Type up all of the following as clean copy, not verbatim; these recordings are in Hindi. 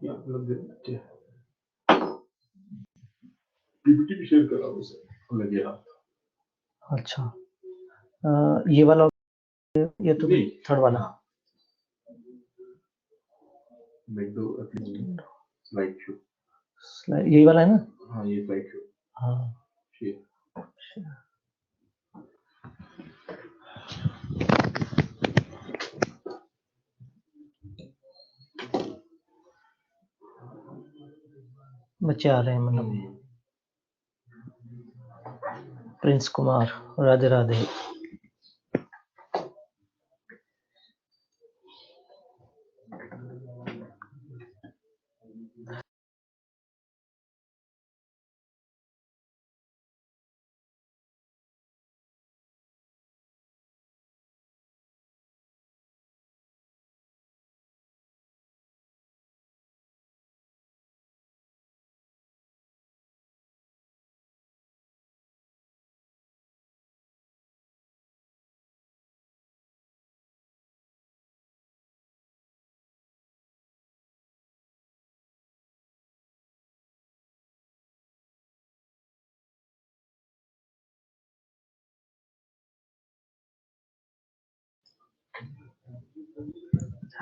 ये आप लोग देखते हैं, पीपीटी भी शेयर करा उसे लगे आप। अच्छा, ये वाला, ये तो थर्ड वाला। मैं दो स्लाइड शो, यही वाला है ना? हाँ ये स्लाइड शो, हाँ शेयर। बच्चे आ रहे हैं, मतलब Prince Kumar, Radhe Radhe.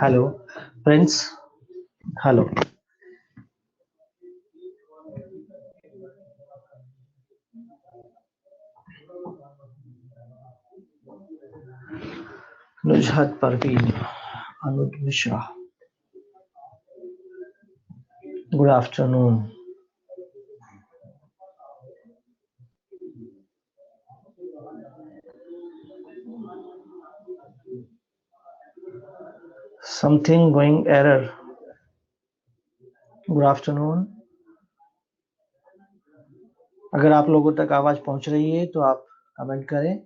Hello friends, hello. Nuzhat Parveen, Anuj Mishra, good afternoon. Something going error. Good afternoon. अगर आप लोगों तक आवाज पहुंच रही है तो आप कमेंट करें।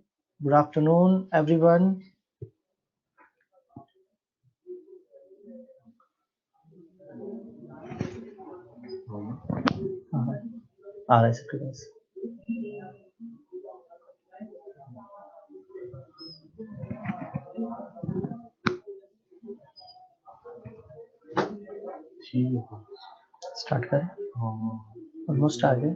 Good afternoon everyone. आ रहा है सबके पास। स्टार्ट करें। ऑलमोस्ट आ गए।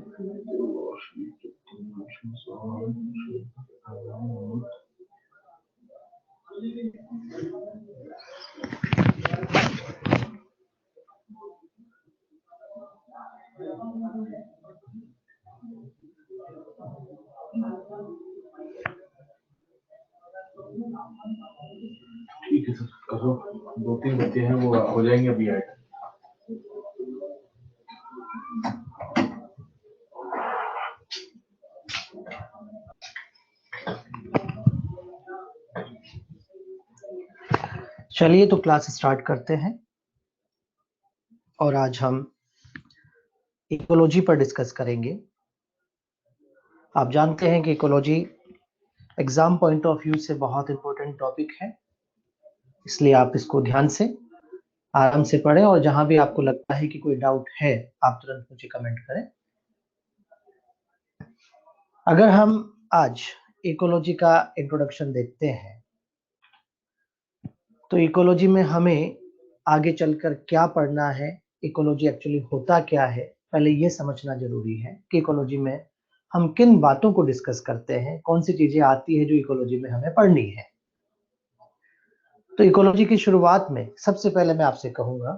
ठीक है सर, करो। 2-3 बच्चे हैं वो हो जाएंगे अभी ऐड। चलिए तो क्लास स्टार्ट करते हैं। और आज हम इकोलॉजी पर डिस्कस करेंगे। आप जानते हैं कि ecology exam point of view से बहुत इंपॉर्टेंट टॉपिक है, इसलिए आप इसको ध्यान से आराम से पढ़ें और जहां भी आपको लगता है कि कोई डाउट है आप तुरंत मुझे कमेंट करें। अगर हम आज इकोलॉजी का इंट्रोडक्शन देखते हैं तो इकोलॉजी में हमें आगे चलकर क्या पढ़ना है, इकोलॉजी एक्चुअली होता क्या है, पहले ये समझना जरूरी है कि इकोलॉजी में हम किन बातों को डिस्कस करते हैं, कौन सी चीजें आती है जो इकोलॉजी में हमें पढ़नी है। तो इकोलॉजी की शुरुआत में सबसे पहले मैं आपसे कहूंगा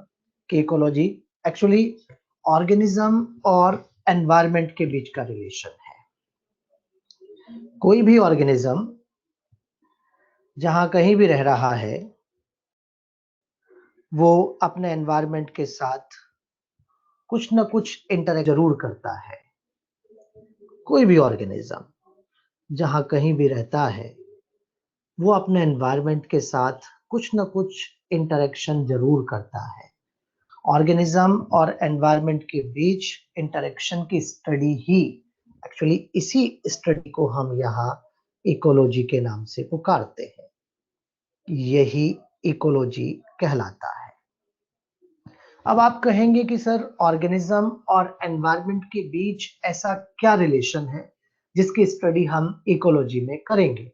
कि इकोलॉजी एक्चुअली ऑर्गेनिज्म और एनवायरनमेंट के बीच का रिलेशन है। कोई भी ऑर्गेनिज्म जहां कहीं भी रह रहा है वो अपने एनवायरनमेंट के साथ कुछ न कुछ इंटरेक्ट जरूर करता है। कोई भी ऑर्गेनिज्म जहां कहीं भी रहता है वो अपने एनवायरनमेंट के साथ कुछ न कुछ इंटरेक्शन जरूर करता है। ऑर्गेनिज्म और एनवायरनमेंट के बीच इंटरेक्शन की स्टडी ही एक्चुअली इसी स्टडी को हम यहाँ इकोलॉजी के नाम से पुकारते हैं। यही इकोलॉजी कहलाता है। अब आप कहेंगे कि सर ऑर्गेनिज्म और एनवायरनमेंट के बीच ऐसा क्या रिलेशन है जिसकी स्टडी हम इकोलॉजी में करेंगे।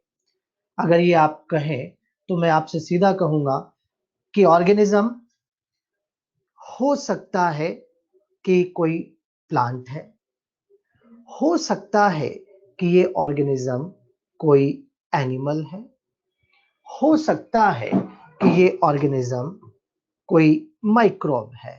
अगर ये आप कहें तो मैं आपसे सीधा कहूंगा कि ऑर्गेनिज्म हो सकता है कि कोई प्लांट है, हो सकता है कि ये ऑर्गेनिज्म कोई एनिमल है, हो सकता है कि ये ऑर्गेनिज्म कोई माइक्रोब है।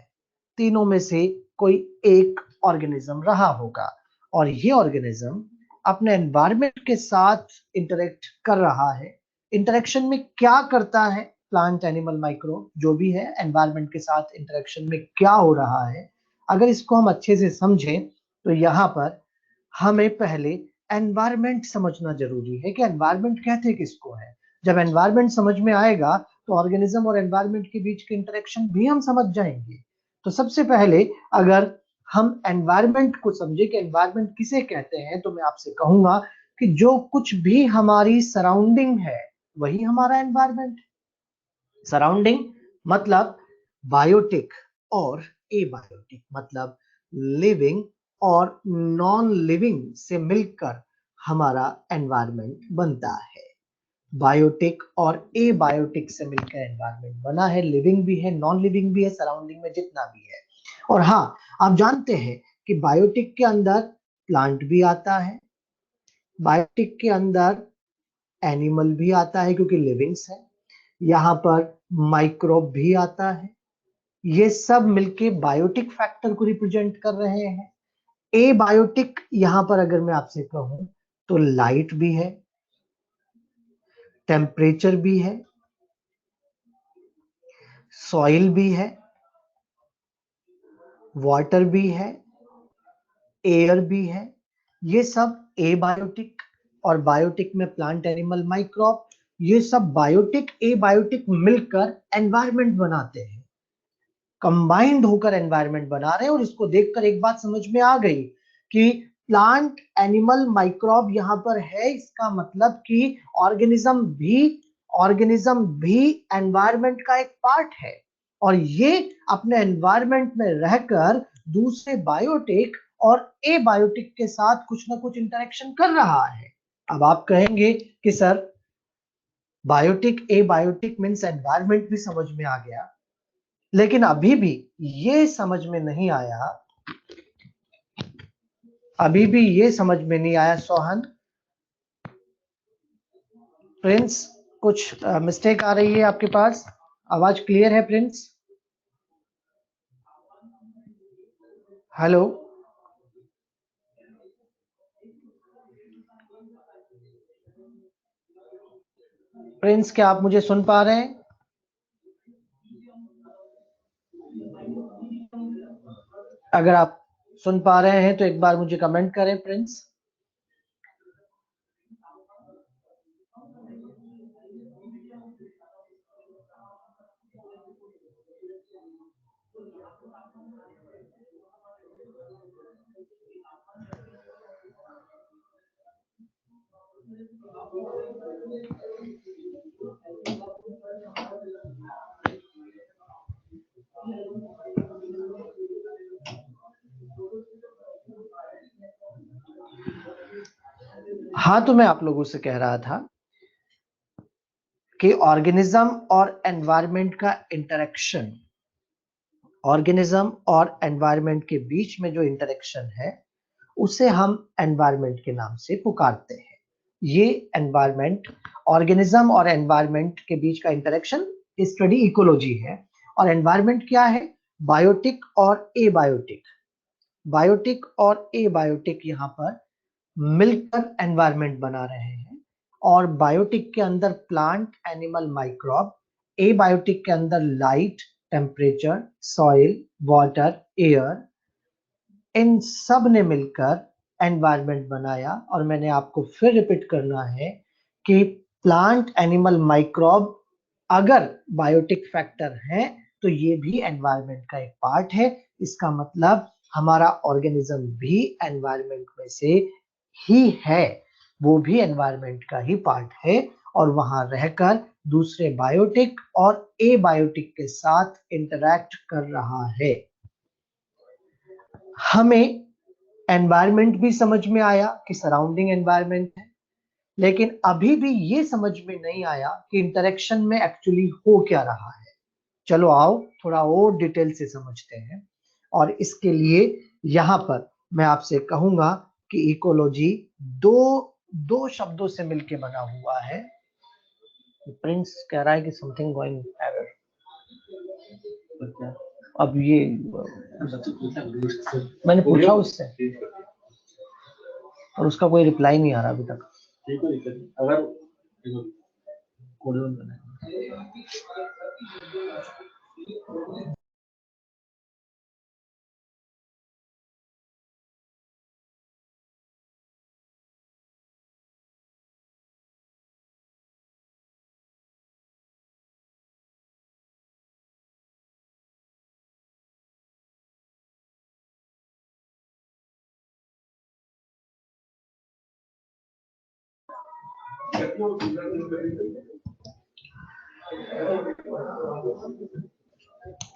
तीनों में से कोई एक ऑर्गेनिज्म रहा होगा और ये ऑर्गेनिज्म अपने एनवायरनमेंट के साथ इंटरेक्ट कर रहा है। इंटरेक्शन में क्या करता है प्लांट, एनिमल, माइक्रोब जो भी है, एनवायरनमेंट के साथ इंटरेक्शन में क्या हो रहा है, अगर इसको हम अच्छे से समझें तो यहाँ पर हमें पहले एनवायरनमेंट समझना जरूरी है कि एनवायरनमेंट कहते किसको है। जब एनवायरनमेंट समझ में आएगा तो ऑर्गेनिज्म और एनवायरनमेंट के बीच के इंटरेक्शन भी हम समझ जाएंगे। तो सबसे पहले अगर हम एनवायरनमेंट को समझे कि एनवायरनमेंट किसे कहते हैं, तो मैं आपसे कहूंगा कि जो कुछ भी हमारी सराउंडिंग है वही हमारा एनवायरनमेंट है। सराउंडिंग मतलब बायोटिक और एबायोटिक, मतलब लिविंग और नॉन लिविंग से मिलकर हमारा एनवायरनमेंट बनता है। बायोटिक और एबायोटिक से मिलकर एनवायरनमेंट बना है, लिविंग भी है, नॉन लिविंग भी है, सराउंडिंग में जितना भी है। और हाँ, आप जानते हैं कि बायोटिक के अंदर प्लांट भी आता है, बायोटिक के अंदर एनिमल भी आता है क्योंकि लिविंग्स है, यहाँ पर माइक्रोब भी आता है। ये सब मिलके बायोटिक फैक्टर को रिप्रेजेंट कर रहे हैं। एबायोटिक यहां पर अगर मैं आपसे कहूं तो लाइट भी है, टेम्परेचर भी है, सॉइल भी है, वाटर भी है, एयर भी है। ये सब एबायोटिक, और बायोटिक में प्लांट, एनिमल, माइक्रोब, ये सब बायोटिक एबायोटिक मिलकर एनवायरनमेंट बनाते हैं, कंबाइंड होकर एनवायरनमेंट बना रहे हैं। और इसको देखकर एक बात समझ में आ गई कि प्लांट, एनिमल, माइक्रोब यहां पर है, इसका मतलब कि ऑर्गेनिज्म भी एनवायरनमेंट का एक पार्ट है और ये अपने एनवायरनमेंट में रहकर दूसरे बायोटिक और एबायोटिक के साथ कुछ ना कुछ इंटरेक्शन कर रहा है। अब आप कहेंगे कि sir biotic abiotic means environment भी समझ में आ गया, लेकिन अभी भी ये समझ में नहीं आया, अभी भी ये समझ में नहीं आया सोहन, प्रिंस, कुछ मिस्टेक आ रही है आपके पास? आवाज क्लियर है प्रिंस? हेलो प्रिंस, क्या आप मुझे सुन पा रहे हैं? अगर आप सुन पा रहे हैं तो एक बार मुझे कमेंट करें प्रिंस। हाँ, तो मैं आप लोगों से कह रहा था कि ऑर्गेनिज्म और एनवायरनमेंट का इंटरेक्शन, ऑर्गेनिज्म और एनवायरनमेंट के बीच में जो इंटरेक्शन है उसे हम एनवायरनमेंट के नाम से पुकारते हैं। ये एनवायरनमेंट, ऑर्गेनिज्म और एनवायरनमेंट के बीच का इंटरेक्शन स्टडी इकोलॉजी है। और एनवायरनमेंट क्या है? बायोटिक और एबायोटिक, बायोटिक और एबायोटिक यहाँ पर मिलकर एनवायरनमेंट बना रहे हैं। और बायोटिक के अंदर प्लांट, एनिमल, माइक्रोब, एबायोटिक के अंदर light, temperature, soil, water, air, इन सब ने मिलकर एनवायरनमेंट बनाया। और मैंने आपको फिर रिपीट करना है कि प्लांट, एनिमल, माइक्रोब अगर बायोटिक फैक्टर है तो ये भी एनवायरनमेंट का एक पार्ट है। इसका मतलब हमारा ऑर्गेनिज्म भी एनवायरनमेंट में से ही है, वो भी एनवायरनमेंट का ही पार्ट है और वहां रहकर दूसरे बायोटिक और एबायोटिक के साथ इंटरैक्ट कर रहा है। हमें एनवायरनमेंट भी समझ में आया कि सराउंडिंग एनवायरनमेंट है, लेकिन अभी भी ये समझ में नहीं आया कि इंटरेक्शन में एक्चुअली हो क्या रहा है। चलो आओ थोड़ा और डिटेल से समझते हैं। और इसके लिए यहाँ पर मैं आपसे कहूंगा कि इकोलॉजी दो दो शब्दों से मिलके बना हुआ है। प्रिंस कह रहा है कि समथिंग गोइंग एरर। अब ये मैंने पूछा उससे और उसका कोई रिप्लाई नहीं आ रहा अभी तक। अगर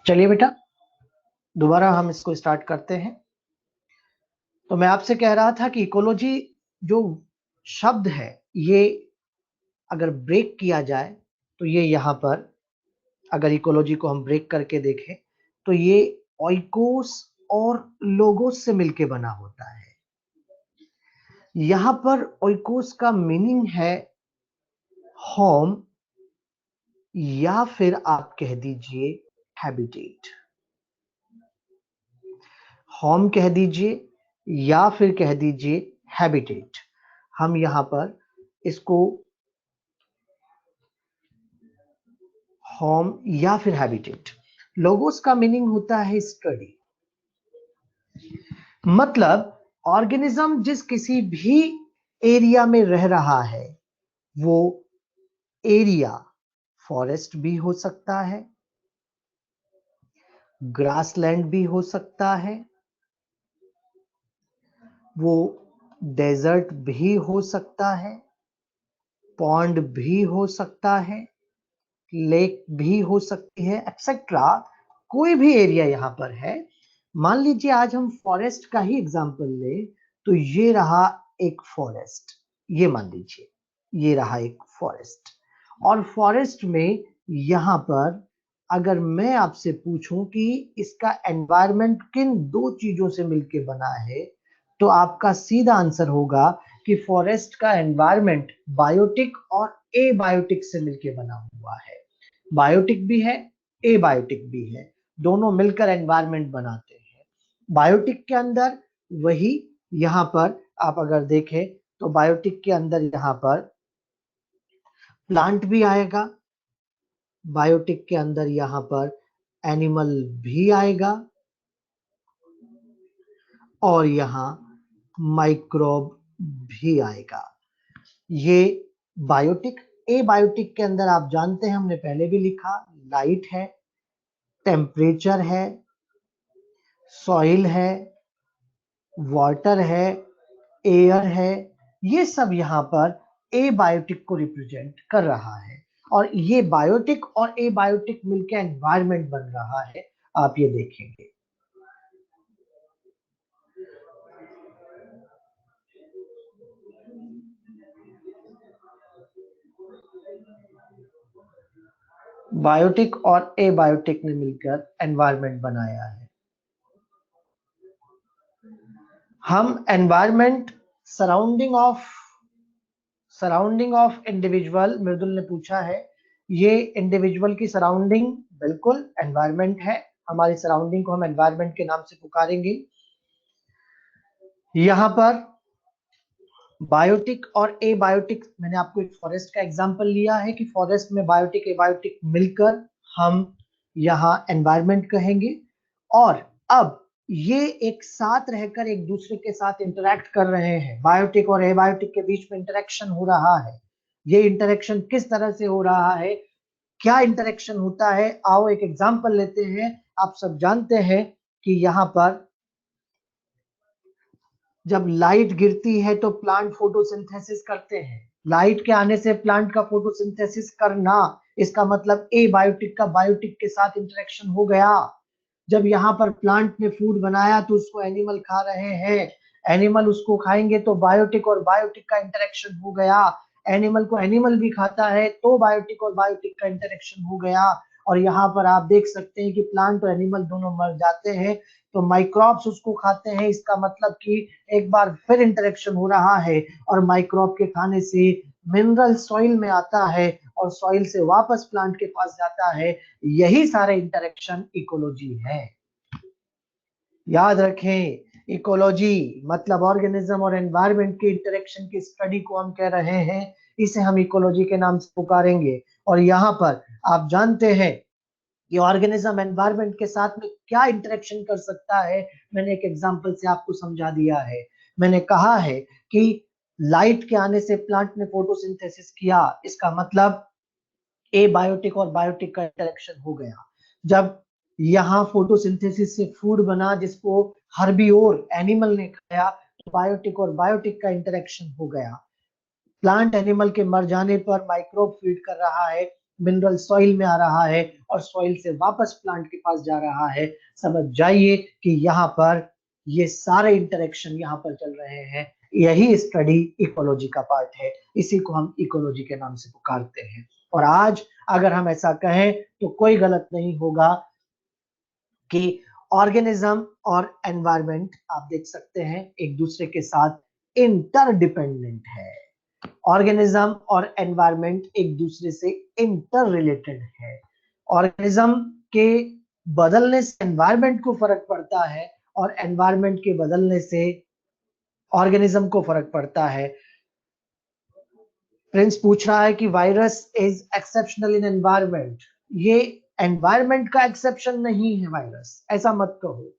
चलिए बेटा दोबारा हम इसको स्टार्ट करते हैं। तो मैं आपसे कह रहा था कि इकोलॉजी जो शब्द है ये अगर ब्रेक किया जाए तो ये यहाँ पर अगर इकोलॉजी को हम ब्रेक करके देखें तो ये ओइकोस और लोगोस से मिलके बना होता है। यहाँ पर ओइकोस का मीनिंग है होम या फिर आप कह दीजिए हैबिटेट। होम कह दीजिए या फिर कह दीजिए हैबिटेट। हम यहाँ पर इसको होम या फिर हैबिटेट। लोगोस का मीनिंग होता है स्टडी, मतलब ऑर्गेनिज्म जिस किसी भी एरिया में रह रहा है वो एरिया फॉरेस्ट भी हो सकता है, ग्रासलैंड भी हो सकता है, वो डेजर्ट भी हो सकता है, पॉन्ड भी हो सकता है, लेक भी हो सकती है, एक्सेट्रा। कोई भी एरिया यहां पर है। मान लीजिए आज हम फॉरेस्ट का ही एग्जांपल ले तो ये रहा एक फॉरेस्ट, ये मान लीजिए ये रहा एक फॉरेस्ट। और फॉरेस्ट में यहां पर अगर मैं आपसे पूछूं कि इसका एनवायरनमेंट किन दो चीजों से मिलके बना है तो आपका सीधा आंसर होगा कि फॉरेस्ट का एनवायरनमेंट बायोटिक और एबायोटिक से मिलके बना हुआ है। बायोटिक भी है एबायोटिक भी है, दोनों मिलकर एनवायरनमेंट बनाते हैं। बायोटिक के अंदर वही यहां पर आप अगर देखें तो बायोटिक के अंदर यहां पर प्लांट भी आएगा, बायोटिक के अंदर यहां पर एनिमल भी आएगा और यहां माइक्रोब भी आएगा। ये बायोटिक। एबायोटिक के अंदर आप जानते हैं हमने पहले भी लिखा, लाइट है, टेम्परेचर है, सॉइल है, वाटर है, एयर है, ये सब यहाँ पर एबायोटिक को रिप्रेजेंट कर रहा है। और ये बायोटिक और एबायोटिक मिलकर एनवायरनमेंट बन रहा है, आप ये देखेंगे। बायोटिक और एबायोटिक ने मिलकर एनवायरनमेंट बनाया है। हम एनवायरनमेंट सराउंडिंग ऑफ इंडिविजुअल, मृदुल ने पूछा है, ये इंडिविजुअल की सराउंडिंग बिल्कुल एनवायरनमेंट है। हमारी सराउंडिंग को हम एनवायरनमेंट के नाम से पुकारेंगे। यहां पर बायोटिक और एबायोटिक, मैंने आपको एक फॉरेस्ट का एग्जांपल लिया है कि फॉरेस्ट में बायोटिक एबायोटिक मिलकर हम यहाँ एनवायरनमेंट कहेंगे। और अब ये एक साथ रहकर एक दूसरे के साथ इंटरेक्ट कर रहे हैं। बायोटिक और एबायोटिक के बीच में इंटरेक्शन हो रहा है। ये इंटरेक्शन किस तरह से हो रहा है, क्या इंटरेक्शन होता है, आओ एक एग्जांपल लेते हैं। आप सब जानते हैं कि यहाँ पर जब लाइट गिरती है तो प्लांट फोटोसिंथेसिस करते हैं। लाइट के आने से प्लांट का फोटोसिंथेसिस करना, इसका मतलब एबायोटिक का बायोटिक के साथ इंटरेक्शन हो गया। जब यहाँ पर प्लांट ने फूड बनाया तो उसको एनिमल खा रहे हैं, एनिमल उसको खाएंगे तो बायोटिक और बायोटिक का इंटरेक्शन हो गया। एनिमल को एनिमल भी खाता है तो बायोटिक और बायोटिक का इंटरेक्शन हो गया। और यहाँ पर आप देख सकते हैं कि प्लांट और एनिमल दोनों मर जाते हैं, तो माइक्रोब्स उसको खाते हैं। इसका मतलब कि एक बार फिर इंटरेक्शन हो रहा है और माइक्रोब के खाने से मिनरल सॉइल में आता है और सॉइल से वापस प्लांट के पास जाता है। यही सारे इंटरेक्शन इकोलॉजी है। याद रखें, इकोलॉजी मतलब ऑर्गेनिज्म और एनवायरनमेंट के इंटरेक्शन की स्टडी को हम कह रहे हैं, इसे हम इकोलॉजी के नाम से पुकारेंगे। और यहाँ पर आप जानते हैं कि ऑर्गेनिज्म एनवायरनमेंट के साथ में क्या इंटरेक्शन कर सकता है। मैंने एक एग्जांपल से आपको समझा दिया है। मैंने कहा है कि लाइट के आने से प्लांट ने फोटोसिंथेसिस किया, इसका मतलब एबायोटिक और बायोटिक का इंटरेक्शन हो गया। जब यहाँ फोटोसिंथेसिस से फूड बना जिसको हर्बियोर एनिमल ने खाया, तो बायोटिक और बायोटिक का इंटरेक्शन हो गया। प्लांट एनिमल के मर जाने पर माइक्रोब फीड कर रहा है, मिनरल सॉइल में आ रहा है और सॉइल से वापस प्लांट के पास जा रहा है। समझ जाइए कि यहाँ पर ये सारे इंटरेक्शन यहाँ पर चल रहे हैं। यही स्टडी इकोलॉजी का पार्ट है, इसी को हम इकोलॉजी के नाम से पुकारते हैं। और आज अगर हम ऐसा कहें तो कोई गलत नहीं होगा कि ऑर्गेनिज्म और एनवायरनमेंट आप देख सकते हैं एक दूसरे के साथ इंटरडिपेंडेंट है। ऑर्गेनिज्म और एनवायरनमेंट एक दूसरे से इंटर रिलेटेड है। ऑर्गेनिज्म के बदलने से एनवायरनमेंट को फर्क पड़ता है और एनवायरनमेंट के बदलने से ऑर्गेनिज्म को फर्क पड़ता है। प्रिंस पूछ रहा है कि virus is exceptional in environment. ये एनवायरनमेंट का एक्सेप्शन नहीं है वायरस, ऐसा मत कहो।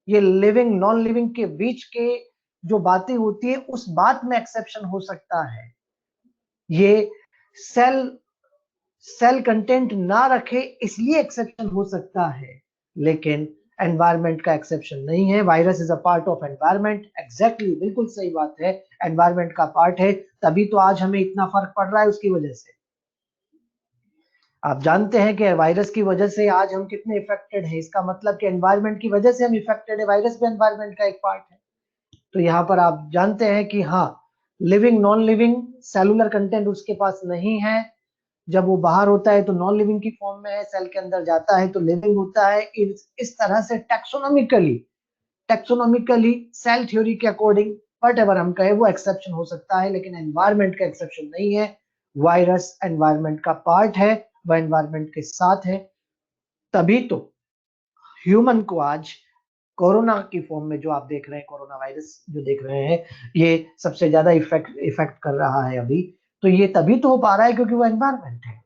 ये लिविंग नॉन लिविंग के बीच के जो बातें होती है उस बात में एक्सेप्शन हो सकता है। ये सेल सेल कंटेंट ना रखे इसलिए एक्सेप्शन हो सकता है, लेकिन एनवायरनमेंट का एक्सेप्शन नहीं है। Virus is a part of environment. Exactly, बिल्कुल सही बात है, एनवायरनमेंट का पार्ट है, तभी तो आज हमें इतना फर्क पड़ रहा है उसकी वजह से। आप जानते हैं कि वायरस की वजह से आज हम कितने इफेक्टेड हैं, इसका मतलब कि एनवायरनमेंट की वजह से हम इफेक्टेड है। वायरस भी एनवायरनमेंट का एक पार्ट है। तो यहाँ पर आप जानते हैं कि हाँ, living non living cellular content उसके पास नहीं है। जब वो बाहर होता है तो नॉन लिविंग की फॉर्म में है, सेल के अंदर जाता है तो लिविंग होता है। इस तरह से टैक्सोनॉमिकली सेल थ्योरी के अकॉर्डिंग वट एवर हम कहे वो एक्सेप्शन हो सकता है, लेकिन एनवायरनमेंट का एक्सेप्शन नहीं है। वायरस एनवायरनमेंट का पार्ट है, वह एनवायरनमेंट के साथ है। तभी तो ह्यूमन को आज कोरोना की फॉर्म में जो आप देख रहे हैं, कोरोना वायरस जो देख रहे हैं, ये सबसे ज्यादा इफेक्ट कर रहा है अभी। तो ये तभी तो हो पा रहा है क्योंकि वो एनवायरनमेंट है,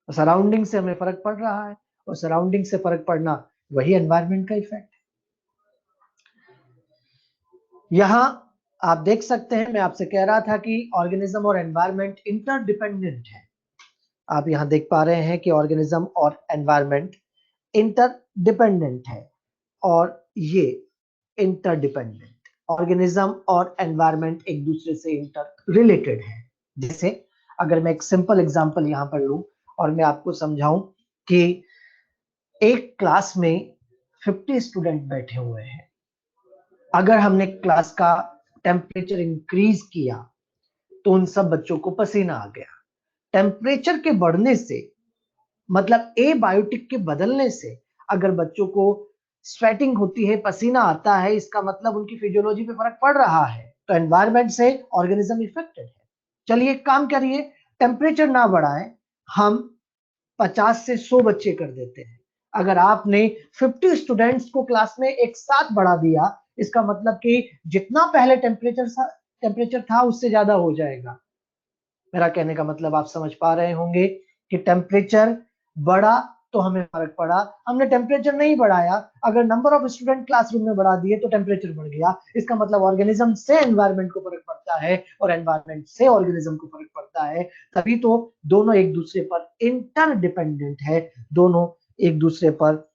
सराउंडिंग से हमें फर्क पड़ रहा है और सराउंडिंग से फर्क पड़ना वही एनवायरनमेंट का इफेक्ट है। यहाँ आप देख सकते हैं, मैं आपसे कह रहा था कि ऑर्गेनिज्म और एनवायरनमेंट इंटरडिपेंडेंट है। आप यहाँ देख पा रहे हैं कि ऑर्गेनिज्म और एनवायरनमेंट इंटरडिपेंडेंट है और ये इंटरडिपेंडेंट ऑर्गेनिज्म और एनवायरनमेंट एक दूसरे से इंटर रिलेटेड है। जैसे अगर मैं एक सिंपल एग्जांपल यहाँ पर लूं और मैं आपको समझाऊं कि एक क्लास में 50 स्टूडेंट बैठे हुए हैं। अगर हमने क्लास का टेम्परेचर इंक्रीज किया तो उन सब बच्चों को पसीना आ गया। टेम्परेचर के बढ़ने से मतलब एबायोटिक के बदलने से अगर बच्चों को स्वेटिंग होती है, पसीना आता है, इसका मतलब उनकी फिजियोलॉजी पे फर्क पड़ रहा है। तो एनवायरनमेंट से ऑर्गेनिज्म इफेक्टेड है। चलिए एक काम करिए, टेम्परेचर ना बढ़ाएं, हम 50 से 100 बच्चे कर देते हैं। अगर आपने 50 स्टूडेंट्स को क्लास में एक साथ बढ़ा दिया, इसका मतलब कि जितना पहले टेम्परेचर था उससे ज्यादा हो जाएगा। मेरा कहने का मतलब आप समझ पा रहे होंगे कि टेम्परेचर बढ़ा तो हमें फर्क पड़ा। हमने टेम्परेचर नहीं बढ़ाया, अगर नंबर ऑफ स्टूडेंट क्लासरूम में बढ़ा दिए तो टेम्परेचर बढ़ गया। इसका मतलब ऑर्गेनिज्म से एनवायरनमेंट को फर्क पड़ता है और एनवायरनमेंट से ऑर्गेनिज्म को फर्क पड़ता है। तभी तो दोनों एक दूसरे पर इंटरडिपेंडेंट है, दोनों एक दूसरे पर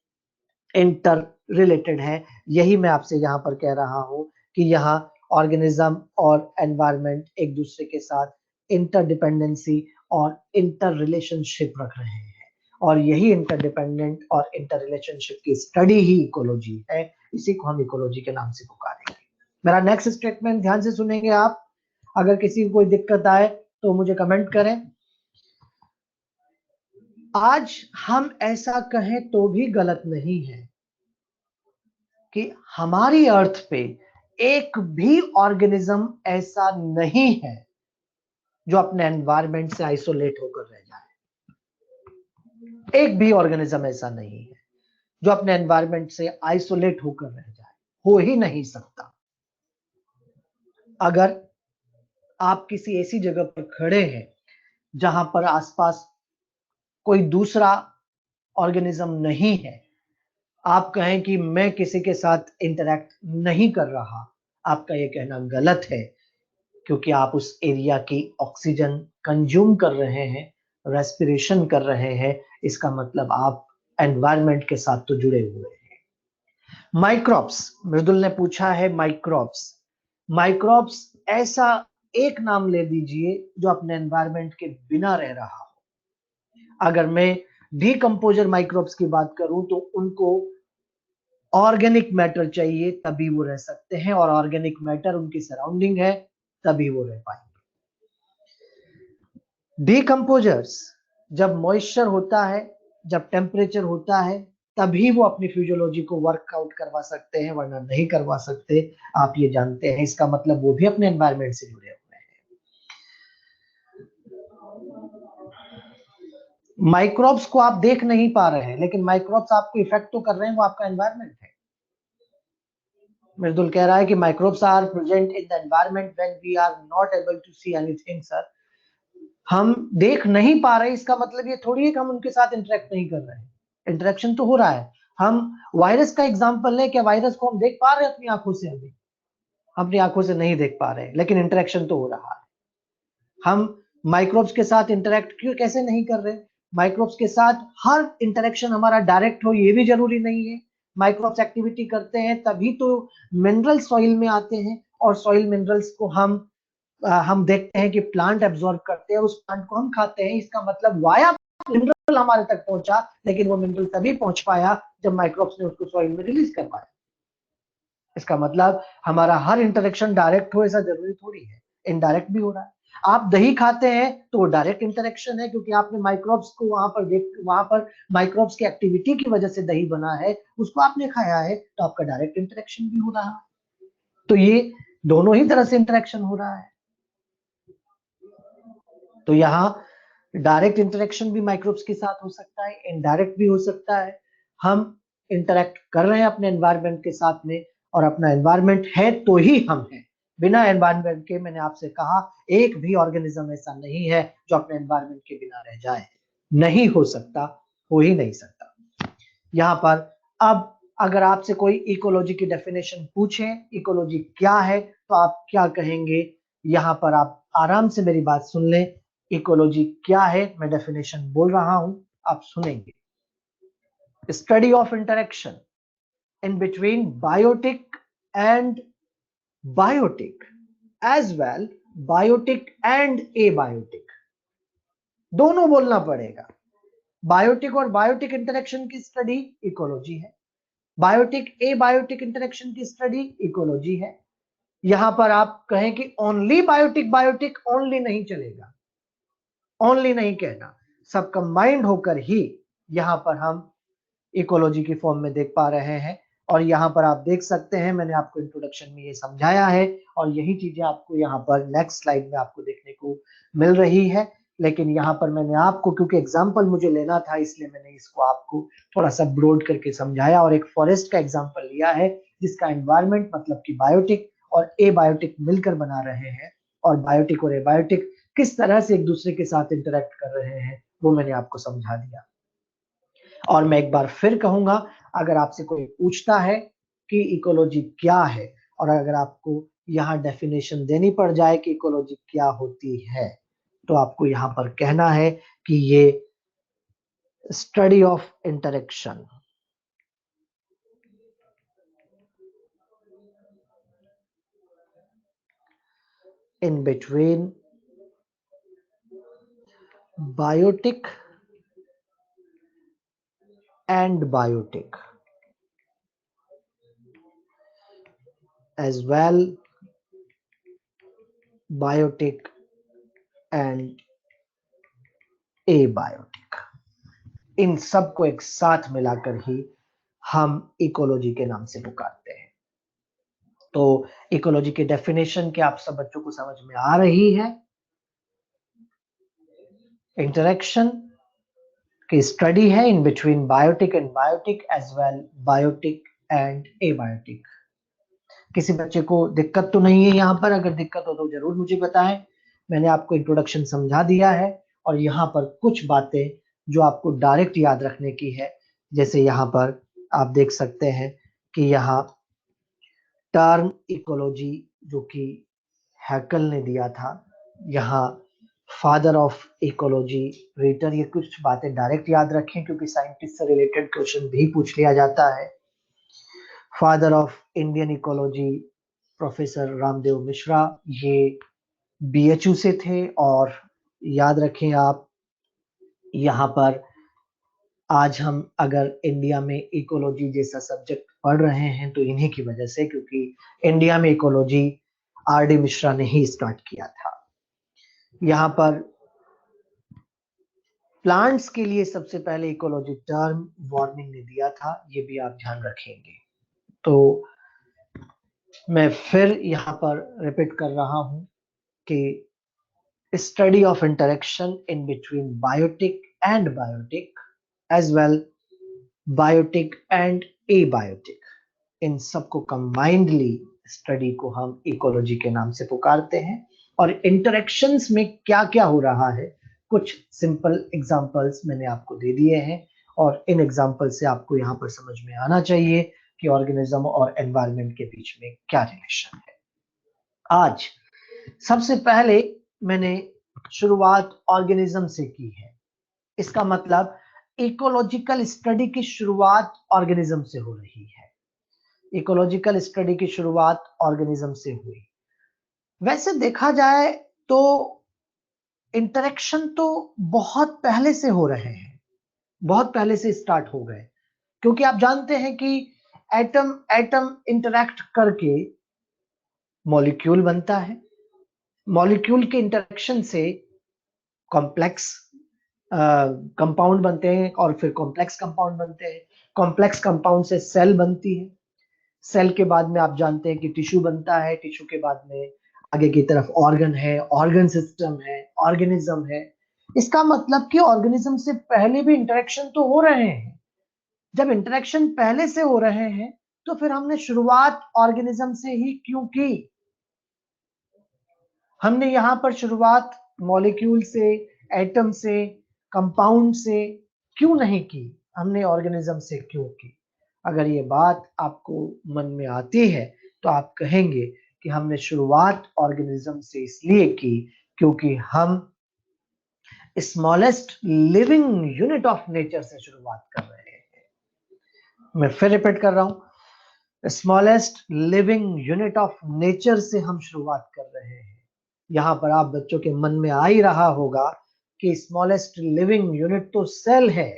इंटर रिलेटेड है। यही मैं आपसे यहाँ पर कह रहा हूं कि यहाँ ऑर्गेनिज्म और एनवायरनमेंट एक दूसरे के साथ इंटरडिपेंडेंसी और इंटर रिलेशनशिप रख रहे हैं और यही इंटरडिपेंडेंट और इंटर रिलेशनशिप की स्टडी ही इकोलॉजी है। इसी को हम इकोलॉजी के नाम से पुकारेंगे। मेरा नेक्स्ट स्टेटमेंट ध्यान से सुनेंगे आप। अगर किसी को कोई दिक्कत आए तो मुझे कमेंट करें। आज हम ऐसा कहें तो भी गलत नहीं है कि हमारी अर्थ पे एक भी ऑर्गेनिज्म ऐसा नहीं है जो अपने एनवायरनमेंट से आइसोलेट होकर रह जाए। एक भी ऑर्गेनिज्म ऐसा नहीं है जो अपने एनवायरनमेंट से आइसोलेट होकर रह जाए, हो ही नहीं सकता। अगर आप किसी ऐसी जगह पर खड़े हैं जहां पर आसपास कोई दूसरा ऑर्गेनिज्म नहीं है, आप कहें कि मैं किसी के साथ इंटरैक्ट नहीं कर रहा, आपका यह कहना गलत है, क्योंकि आप उस एरिया की ऑक्सीजन कंज्यूम कर रहे हैं, रेस्पिरेशन कर रहे हैं। इसका मतलब आप एनवायरनमेंट के साथ तो जुड़े हुए हैं। माइक्रोब्स, मृदुल ने पूछा है माइक्रोब्स। माइक्रोब्स ऐसा एक नाम ले दीजिए जो अपने एनवायरनमेंट के बिना रह रहा हो। अगर मैं डीकंपोजर माइक्रोब्स की बात करूं तो उनको ऑर्गेनिक मैटर चाहिए, तभी वो रह सकते हैं, और ऑर्गेनिक मैटर उनकी सराउंडिंग है, तभी वो रह पाएंगे। डीकंपोजर्स, जब मॉइस्चर होता है, जब टेम्परेचर होता है, तभी वो अपनी फिजियोलॉजी को वर्कआउट करवा सकते हैं, वरना नहीं करवा सकते। आप ये जानते हैं, इसका मतलब वो भी अपने एनवायरनमेंट से जुड़े हुए हैं। माइक्रोब्स को आप देख नहीं पा रहे हैं, लेकिन माइक्रोब्स आपको इफेक्ट तो कर रहे हैं, वो आपका एनवायरनमेंट है। मृदुल कह रहा है कि microbes are present in the environment when we are not able to see anything. Sir, हम देख नहीं पा रहे, इसका मतलब ये थोड़ी है कि हम उनके साथ इंटरेक्ट नहीं कर रहे हैं। इंटरेक्शन तो हो रहा है। हम वायरस का एग्जांपल लें, क्या वायरस को हम देख पा रहे हैं अपनी आंखों से? अभी अपनी आंखों से नहीं देख पा रहे, लेकिन इंटरेक्शन तो हो रहा है। हम माइक्रोब्स के साथ इंटरेक्ट क्यों कैसे नहीं कर रहे? माइक्रोब्स के साथ हर इंटरेक्शन हमारा डायरेक्ट हो ये भी जरूरी नहीं है। माइक्रोब्स एक्टिविटी करते हैं तभी तो मिनरल सॉइल में आते हैं, और सॉइल मिनरल्स को हम देखते हैं कि प्लांट एब्जॉर्ब करते हैं, उस प्लांट को हम खाते हैं। इसका मतलब वाया मिनरल हमारे तक पहुंचा, लेकिन वो मिनरल तभी पहुंच पाया जब माइक्रोब्स ने उसको सॉइल में रिलीज कर पाया। इसका मतलब हमारा हर इंटरेक्शन डायरेक्ट हो ऐसा जरूरी थोड़ी है, इनडायरेक्ट भी हो रहा है। आप दही खाते हैं तो डायरेक्ट इंटरेक्शन है, क्योंकि आपने माइक्रोब्स को वहां पर माइक्रोब्स की एक्टिविटी की वजह से दही बना है, उसको आपने खाया है, तो आपका डायरेक्ट इंटरेक्शन भी हो रहा है। तो ये दोनों ही तरह से इंटरेक्शन हो रहा है। तो यहाँ डायरेक्ट इंटरेक्शन भी माइक्रोब्स के साथ हो सकता है, इनडायरेक्ट भी हो सकता है। हम इंटरेक्ट कर रहे हैं अपने एनवायरनमेंट के साथ में, और अपना एनवायरनमेंट है तो ही हम हैं। बिना एनवायरनमेंट के, मैंने आपसे कहा, एक भी ऑर्गेनिज्म ऐसा नहीं है जो अपने एनवायरनमेंट के बिना रह जाए। नहीं हो सकता, हो ही नहीं सकता। यहाँ पर अब अगर आपसे कोई इकोलॉजी की डेफिनेशन पूछे, इकोलॉजी क्या है, तो आप क्या कहेंगे? यहाँ पर आप आराम से मेरी बात सुन लें। इकोलॉजी क्या है, मैं डेफिनेशन बोल रहा हूं, आप सुनेंगे। Study of interaction in between biotic and biotic, as well biotic and abiotic, दोनों बोलना पड़ेगा। बायोटिक और बायोटिक इंटरेक्शन की स्टडी इकोलॉजी है, बायोटिक एबायोटिक इंटरेक्शन की स्टडी इकोलॉजी है। यहां पर आप कहें कि ओनली बायोटिक बायोटिक, ओनली नहीं चलेगा, ओनली नहीं कहना, सब कंबाइंड होकर ही यहां पर हम इकोलॉजी की फॉर्म में देख पा रहे हैं। और यहां पर आप देख सकते हैं, मैंने आपको इंट्रोडक्शन में ये समझाया है, और यही चीजें आपको यहाँ पर नेक्स्ट स्लाइड में आपको देखने को मिल रही है। लेकिन यहाँ पर मैंने आपको, क्योंकि एग्जाम्पल मुझे लेना था, इसलिए मैंने इसको आपको थोड़ा सा ब्रॉड करके समझाया, और एक फॉरेस्ट का एग्जाम्पल लिया है जिसका एनवायरमेंट मतलब कि बायोटिक और एबायोटिक मिलकर बना रहे हैं, और बायोटिक और एबायोटिक किस तरह से एक दूसरे के साथ इंटरेक्ट कर रहे हैं वो मैंने आपको समझा दिया। और मैं एक बार फिर कहूंगा, अगर आपसे कोई पूछता है कि इकोलॉजी क्या है, और अगर आपको यहाँ डेफिनेशन देनी पड़ जाए कि इकोलॉजी क्या होती है, तो आपको यहाँ पर कहना है कि ये study of interaction in between biotic and biotic, as well biotic and abiotic। इन सब को एक साथ मिलाकर ही हम इकोलॉजी के नाम से पुकारते हैं। तो इकोलॉजी की डेफिनेशन क्या आप सब बच्चों को समझ में आ रही है? इंटरेक्शन की स्टडी है in between biotic and biotic as well biotic and abiotic. किसी बच्चे को दिक्कत तो नहीं है यहाँ पर? अगर दिक्कत हो तो जरूर मुझे बताएं। मैंने आपको इंट्रोडक्शन समझा दिया है और यहाँ पर कुछ बातें जो आपको डायरेक्ट याद रखने की है, जैसे यहाँ पर आप देख सकते हैं कि यहाँ टर्म इकोलॉजी जो कि हैकल ने दिया था, यहाँ फादर ऑफ इकोलॉजी रिटर, ये कुछ बातें डायरेक्ट याद रखें क्योंकि साइंटिस्ट से रिलेटेड क्वेश्चन भी पूछ लिया जाता है। Father of Indian ecology professor Ramdev Mishra, ये बीएचयू से थे। और याद रखें आप, यहाँ पर आज हम अगर इंडिया में इकोलॉजी जैसा सब्जेक्ट पढ़ रहे हैं तो इन्हीं की वजह से, क्योंकि इंडिया में इकोलॉजी आर डी मिश्रा ने ही स्टार्ट किया था। यहाँ पर प्लांट्स के लिए सबसे पहले इकोलॉजी टर्म वार्निंग ने दिया था, ये भी आप ध्यान रखेंगे। तो मैं फिर यहाँ पर रिपीट कर रहा हूं कि study of interaction in between biotic and biotic as well biotic and abiotic, इन सबको कंबाइंडली स्टडी को हम इकोलॉजी के नाम से पुकारते हैं। और इंटरेक्शंस में क्या क्या हो रहा है, कुछ सिंपल एग्जांपल्स मैंने आपको दे दिए हैं और इन एग्जांपल से आपको यहाँ पर समझ में आना चाहिए कि ऑर्गेनिज्म और एनवायरनमेंट के बीच में क्या रिलेशन है। आज सबसे पहले मैंने शुरुआत ऑर्गेनिज्म से की है, इसका मतलब इकोलॉजिकल स्टडी की शुरुआत ऑर्गेनिज्म से हो रही है। इकोलॉजिकल स्टडी की शुरुआत ऑर्गेनिज्म से हुई। वैसे देखा जाए तो इंटरेक्शन तो बहुत पहले से हो रहे हैं, बहुत पहले से स्टार्ट हो गए, क्योंकि आप जानते हैं कि एटम एटम इंटरैक्ट करके मॉलिक्यूल बनता है। मॉलिक्यूल के इंटरेक्शन से कॉम्प्लेक्स कंपाउंड बनते हैं और फिर कॉम्प्लेक्स कंपाउंड बनते हैं। कॉम्प्लेक्स कंपाउंड से सेल बनती है। सेल के बाद में आप जानते हैं कि टिश्यू बनता है। टिश्यू के बाद में आगे की तरफ ऑर्गन है, ऑर्गन सिस्टम है, ऑर्गेनिज्म है। इसका मतलब कि ऑर्गेनिज्म से पहले भी इंटरेक्शन तो हो रहे हैं। जब इंटरेक्शन पहले से हो रहे हैं तो फिर हमने शुरुआत ऑर्गेनिज्म से ही क्यों की? हमने यहां पर शुरुआत मॉलिक्यूल से, एटम से, कंपाउंड से क्यों नहीं की? हमने ऑर्गेनिज्म से क्यों की? अगर ये बात आपको मन में आती है तो आप कहेंगे कि हमने शुरुआत ऑर्गेनिज्म से इसलिए की क्योंकि हम smallest living unit of nature से शुरुआत कर रहे हैं। मैं फिर रिपीट कर रहा हूं, smallest living unit of nature से हम शुरुआत कर रहे हैं। यहां पर आप बच्चों के मन में आ ही रहा होगा कि स्मॉलेस्ट लिविंग यूनिट तो सेल है,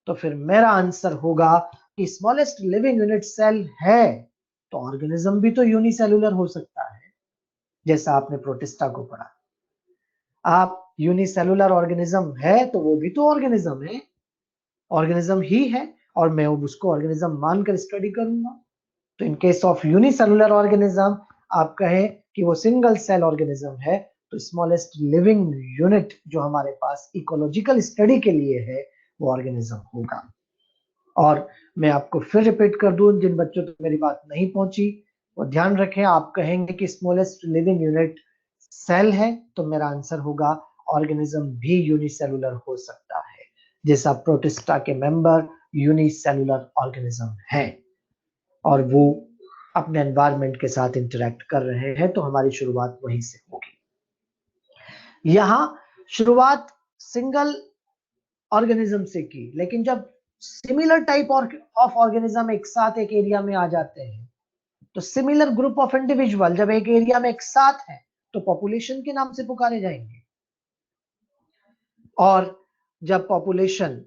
तो फिर मेरा आंसर होगा कि स्मॉलेस्ट लिविंग यूनिट सेल है तो ऑर्गेनिज्म भी तो यूनिसेलुलर हो सकता है, जैसा आपने प्रोटिस्टा को पढ़ा। आप यूनिसेलुलर ऑर्गेनिज्म है तो वो भी तो ऑर्गेनिज्म है, ऑर्गेनिज्म ही है और मैं उसको ऑर्गेनिज्म मानकर स्टडी करूंगा। तो in case of unicellular organism आप कहें कि वो सिंगल सेल ऑर्गेनिज्म है तो स्मॉलेस्ट लिविंग यूनिट जो हमारे पास इकोलॉजिकल स्टडी के लिए है वो ऑर्गेनिज्म होगा। और मैं आपको फिर रिपीट कर दूं, जिन बच्चों तक मेरी बात नहीं पहुंची वो ध्यान रखें। आप कहेंगे कि स्मॉलेस्ट लिविंग यूनिट सेल है तो मेरा आंसर होगा ऑर्गेनिज्म भी यूनिसेलुलर हो सकता है, जैसा प्रोटिस्टा के मेंबर यूनिसेलुलर ऑर्गेनिज्म है और वो अपने एनवायरनमेंट के साथ इंटरेक्ट कर रहे हैं, तो हमारी शुरुआत वहीं से होगी। यहां शुरुआत सिंगल ऑर्गेनिज्म से की, लेकिन जब सिमिलर टाइप ऑफ ऑर्गेनिज्म एक साथ एक एरिया में आ जाते हैं तो सिमिलर ग्रुप ऑफ इंडिविजुअल जब एक एरिया में एक साथ है तो पॉपुलेशन के नाम से पुकारे जाएंगे। और जब पॉपुलेशन,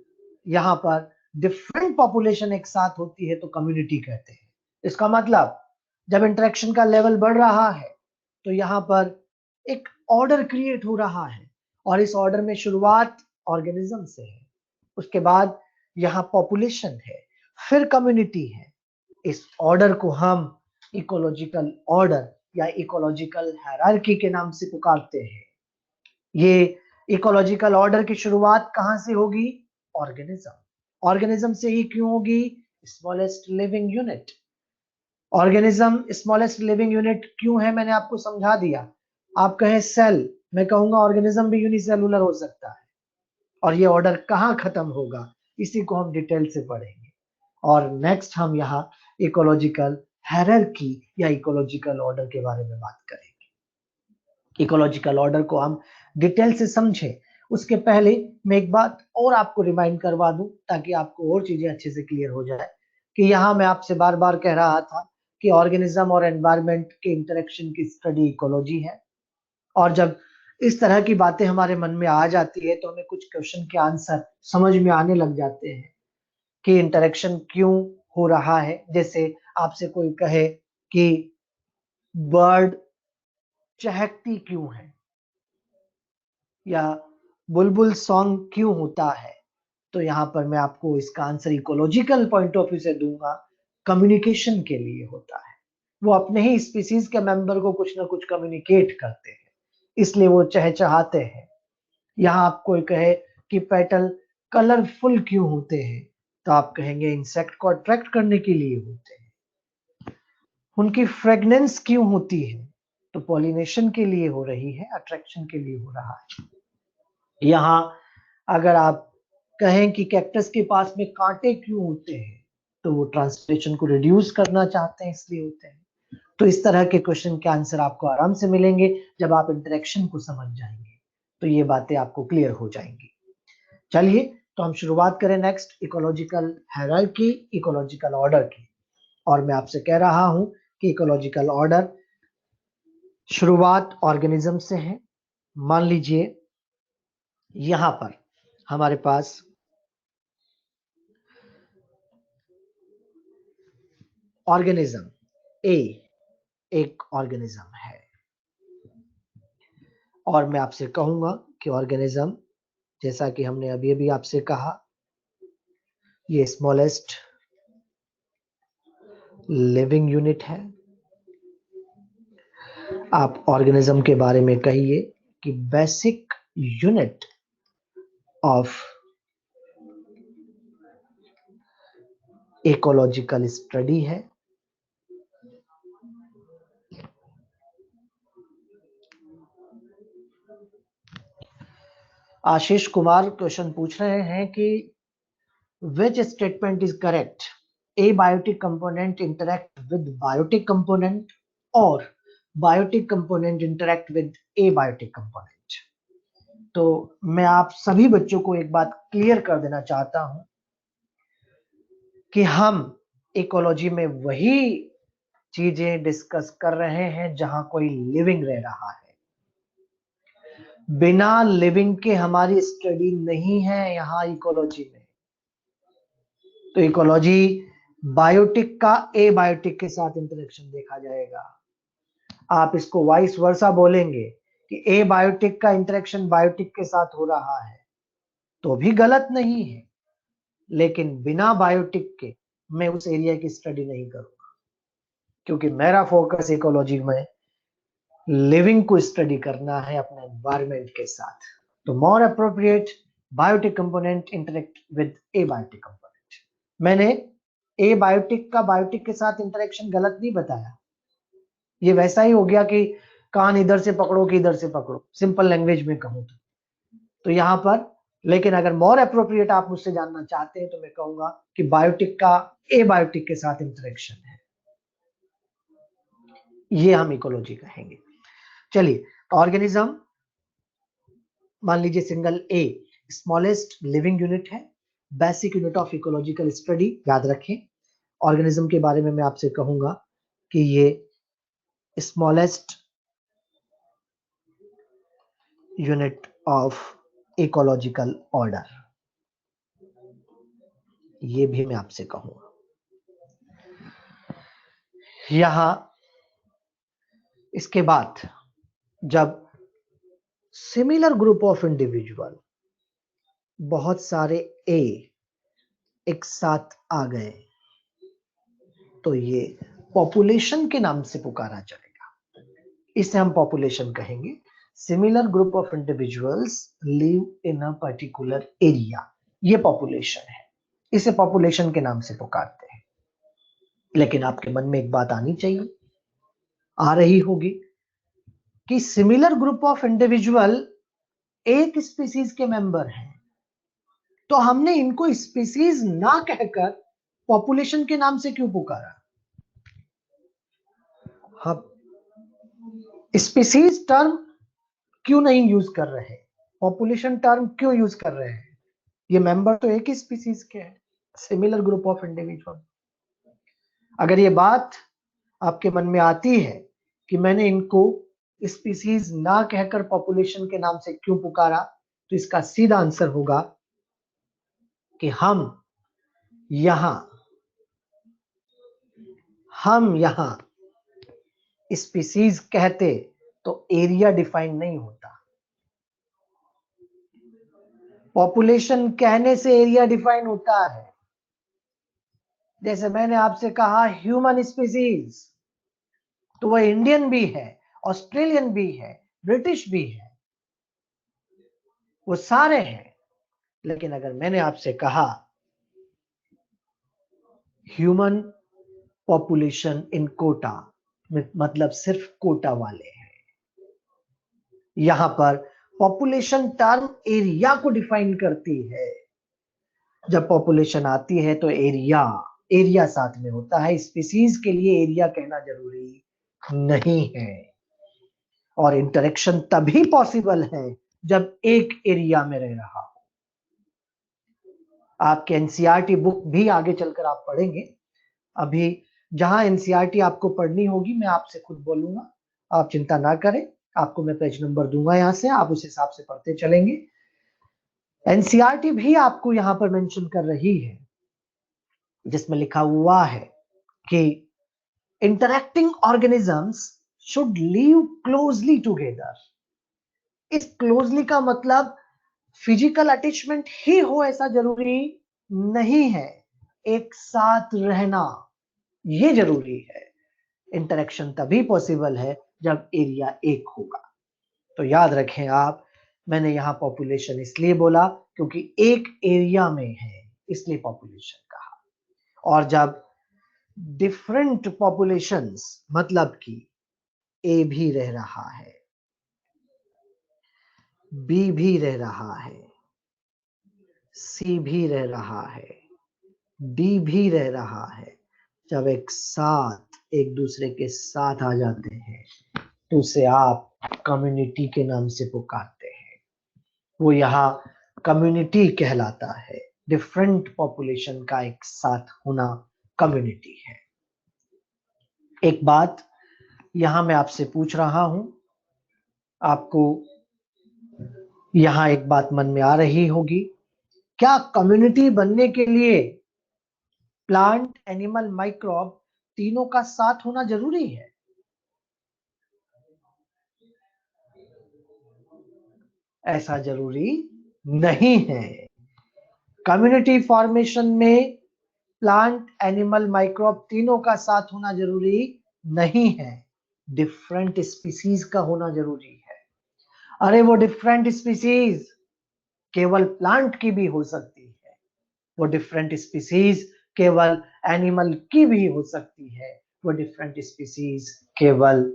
यहां पर डिफरेंट पॉपुलेशन एक साथ होती है तो कम्युनिटी कहते हैं। इसका मतलब जब इंटरेक्शन का लेवल बढ़ रहा है तो यहां पर एक ऑर्डर क्रिएट हो रहा है और इस ऑर्डर में शुरुआत ऑर्गेनिज्म से है। उसके बाद यहाँ पॉपुलेशन है, फिर कम्युनिटी है। इस ऑर्डर को हम इकोलॉजिकल ऑर्डर या इकोलॉजिकल हायरार्की के नाम से पुकारते हैं। ये इकोलॉजिकल ऑर्डर की शुरुआत कहां से होगी? ऑर्गेनिज्म। ऑर्गेनिज्म से ही क्यों होगी? Smallest living unit. Organism smallest living unit क्यों है, मैंने आपको समझा दिया। आप कहें सेल, मैं कहूंगा ऑर्गेनिज्म भी यूनिसेलुलर हो सकता है। और ये ऑर्डर कहाँ खत्म होगा, इसी को हम डिटेल से पढ़ेंगे। और नेक्स्ट हम यहाँ इकोलॉजिकल हायरार्की या इकोलॉजिकल ऑर्डर के बारे में बात करेंगे। इकोलॉजिकल ऑर्डर को हम डिटेल से समझें, उसके पहले मैं एक बात और आपको रिमाइंड करवा दूं ताकि आपको और चीजें अच्छे से क्लियर हो जाए कि यहाँ मैं आपसे बार बार कह रहा था कि ऑर्गेनिज्म और एनवायरनमेंट के इंटरेक्शन की स्टडी इकोलॉजी है। और जब इस तरह की बातें हमारे मन में आ जाती है तो हमें कुछ क्वेश्चन के आंसर समझ में आने लग जाते हैं कि इंटरेक्शन क्यों हो रहा है। जैसे आपसे कोई कहे कि बर्ड चहकती क्यों है या बुलबुल सॉन्ग क्यों होता है, तो यहाँ पर मैं आपको इसका answer ecological point of view से दूंगा। कम्युनिकेशन के लिए होता है, वो अपने ही स्पीसीज के मेंबर को कुछ ना कुछ कम्युनिकेट करते हैं, इसलिए वो चहचहाते हैं। यहाँ आप कोई कहे कि पेटल कलरफुल क्यों होते हैं, तो आप कहेंगे इंसेक्ट को अट्रैक्ट करने के लिए होते हैं। उनकी फ्रेग्रेंस क्यों होती है, तो पॉलिनेशन के लिए हो रही है, अट्रैक्शन के लिए हो रहा है। यहाँ अगर आप कहें कि कैक्टस के पास में कांटे क्यों होते हैं, तो वो ट्रांसपिरेशन को रिड्यूस करना चाहते हैं, इसलिए होते हैं। तो इस तरह के क्वेश्चन के आंसर आपको आराम से मिलेंगे जब आप इंटरेक्शन को समझ जाएंगे, तो ये बातें आपको क्लियर हो जाएंगी। चलिए तो हम शुरुआत करें next ecological hierarchy, ecological order की। और मैं आपसे कह रहा हूं कि इकोलॉजिकल ऑर्डर शुरुआत ऑर्गेनिज्म से है। मान लीजिए यहां पर हमारे पास ऑर्गेनिज्म ए एक ऑर्गेनिज्म है, और मैं आपसे कहूंगा कि ऑर्गेनिज्म, जैसा कि हमने अभी अभी आपसे कहा, ये स्मॉलेस्ट लिविंग यूनिट है। आप ऑर्गेनिज्म के बारे में कहिए कि basic unit of ecological study है। आशीष कुमार क्वेश्चन पूछ रहे हैं कि which statement is correct, abiotic component interact with biotic component or biotic component interact with abiotic component। तो मैं आप सभी बच्चों को एक बात क्लियर कर देना चाहता हूं कि हम इकोलॉजी में वही चीजें डिस्कस कर रहे हैं जहां कोई लिविंग रह रहा है। बिना लिविंग के हमारी स्टडी नहीं है यहाँ इकोलॉजी में। तो इकोलॉजी बायोटिक का एबायोटिक के साथ इंटरेक्शन देखा जाएगा। आप इसको वाइस वर्सा बोलेंगे कि एबायोटिक का इंटरेक्शन बायोटिक के साथ हो रहा है, तो भी गलत नहीं है, लेकिन बिना बायोटिक के मैं उस एरिया की स्टडी नहीं करूंगा, क्योंकि मेरा फोकस इकोलॉजी में लिविंग को स्टडी करना है अपने एनवायरमेंट के साथ। तो more appropriate biotic component interact with abiotic component. मैंने एबायोटिक का बायोटिक के साथ इंटरेक्शन गलत नहीं बताया। ये वैसा ही हो गया कि कान इधर से पकड़ो कि इधर से पकड़ो, सिंपल लैंग्वेज में कहूं तो यहाँ पर। लेकिन अगर मोर अप्रोप्रिएट आप मुझसे जानना चाहते हैं तो मैं कहूंगा कि बायोटिक का एबायोटिक के साथ इंटरेक्शन है, ये हम इकोलॉजी कहेंगे। चलिए, ऑर्गेनिज्म मान लीजिए सिंगल ए स्मॉलेस्ट लिविंग यूनिट है, basic unit of ecological study. याद रखें, ऑर्गेनिज्म के बारे में मैं आपसे कहूंगा कि ये smallest unit of ecological order, ये भी मैं आपसे कहूंगा। यहां इसके बाद जब सिमिलर ग्रुप ऑफ इंडिविजुअल बहुत सारे ए एक साथ आ गए तो ये पॉपुलेशन के नाम से पुकारा जाएगा। इसे हम पॉपुलेशन कहेंगे। Similar group of individuals live in a particular area, ये पॉपुलेशन है, इसे पॉपुलेशन के नाम से पुकारते हैं। लेकिन आपके मन में एक बात आनी चाहिए, आ रही होगी, कि सिमिलर ग्रुप ऑफ इंडिविजुअल एक स्पीसीज के मेंबर हैं, तो हमने इनको स्पीसीज ना कहकर पॉपुलेशन के नाम से क्यों पुकारा? हम स्पीसीज टर्म क्यों नहीं यूज कर रहे, पॉपुलेशन टर्म क्यों यूज कर रहे हैं? ये मेंबर तो एक ही स्पीसीज के हैं, सिमिलर ग्रुप ऑफ इंडिविजुअल। अगर ये बात आपके मन में आती है कि मैंने इनको स्पीसीज ना कहकर पॉपुलेशन के नाम से क्यों पुकारा, तो इसका सीधा आंसर होगा कि हम यहां स्पीसीज कहते तो एरिया डिफाइन नहीं होता, पॉपुलेशन कहने से एरिया डिफाइन होता है। जैसे मैंने आपसे कहा ह्यूमन स्पीसीज, तो वह इंडियन भी है, ऑस्ट्रेलियन भी है, ब्रिटिश भी है, वो सारे हैं। लेकिन अगर मैंने आपसे कहा ह्यूमन पॉपुलेशन इन कोटा, मतलब सिर्फ कोटा वाले हैं, यहां पर पॉपुलेशन टर्म एरिया को डिफाइन करती है। जब पॉपुलेशन आती है तो एरिया साथ में होता है, स्पीसीज के लिए एरिया कहना जरूरी नहीं है। और इंटरेक्शन तभी पॉसिबल है जब एक एरिया में रह रहा हो। आपके एनसीईआरटी बुक भी आगे चलकर आप पढ़ेंगे, अभी जहां एनसीईआरटी आपको पढ़नी होगी मैं आपसे खुद बोलूंगा, आप चिंता ना करें, आपको मैं पेज नंबर दूंगा यहां से, आप उस हिसाब से पढ़ते चलेंगे। एनसीईआरटी भी आपको यहां पर मेंशन कर रही है, जिसमें लिखा हुआ है कि interacting organisms should live closely together. इस क्लोजली का मतलब फिजिकल अटैचमेंट ही हो ऐसा जरूरी नहीं है, एक साथ रहना ये जरूरी है। इंटरेक्शन तभी पॉसिबल है जब एरिया एक होगा। तो याद रखें आप, मैंने यहां पॉपुलेशन इसलिए बोला क्योंकि एक एरिया में है, इसलिए पॉपुलेशन कहा। और जब डिफरेंट पॉपुलेशंस, मतलब कि ए भी रह रहा है, बी भी रह रहा है, सी भी रह रहा है, डी भी रह रहा है, जब एक साथ एक दूसरे के साथ आ जाते हैं तो उसे आप कम्युनिटी के नाम से पुकारते हैं। वो यहाँ कम्युनिटी कहलाता है। डिफरेंट पॉपुलेशन का एक साथ होना कम्युनिटी है। एक बात यहां मैं आपसे पूछ रहा हूं, आपको यहां एक बात मन में आ रही होगी, क्या कम्युनिटी बनने के लिए प्लांट, एनिमल, माइक्रोब तीनों का साथ होना जरूरी है? ऐसा जरूरी नहीं है। कम्युनिटी फॉर्मेशन में प्लांट, एनिमल, माइक्रोब तीनों का साथ होना जरूरी नहीं है, डिफरेंट स्पीसीज का होना जरूरी है। अरे वो डिफरेंट स्पीसीज केवल प्लांट की भी हो सकती है, वो डिफरेंट स्पीसीज केवल एनिमल की भी हो सकती है, वो डिफरेंट स्पीसीज केवल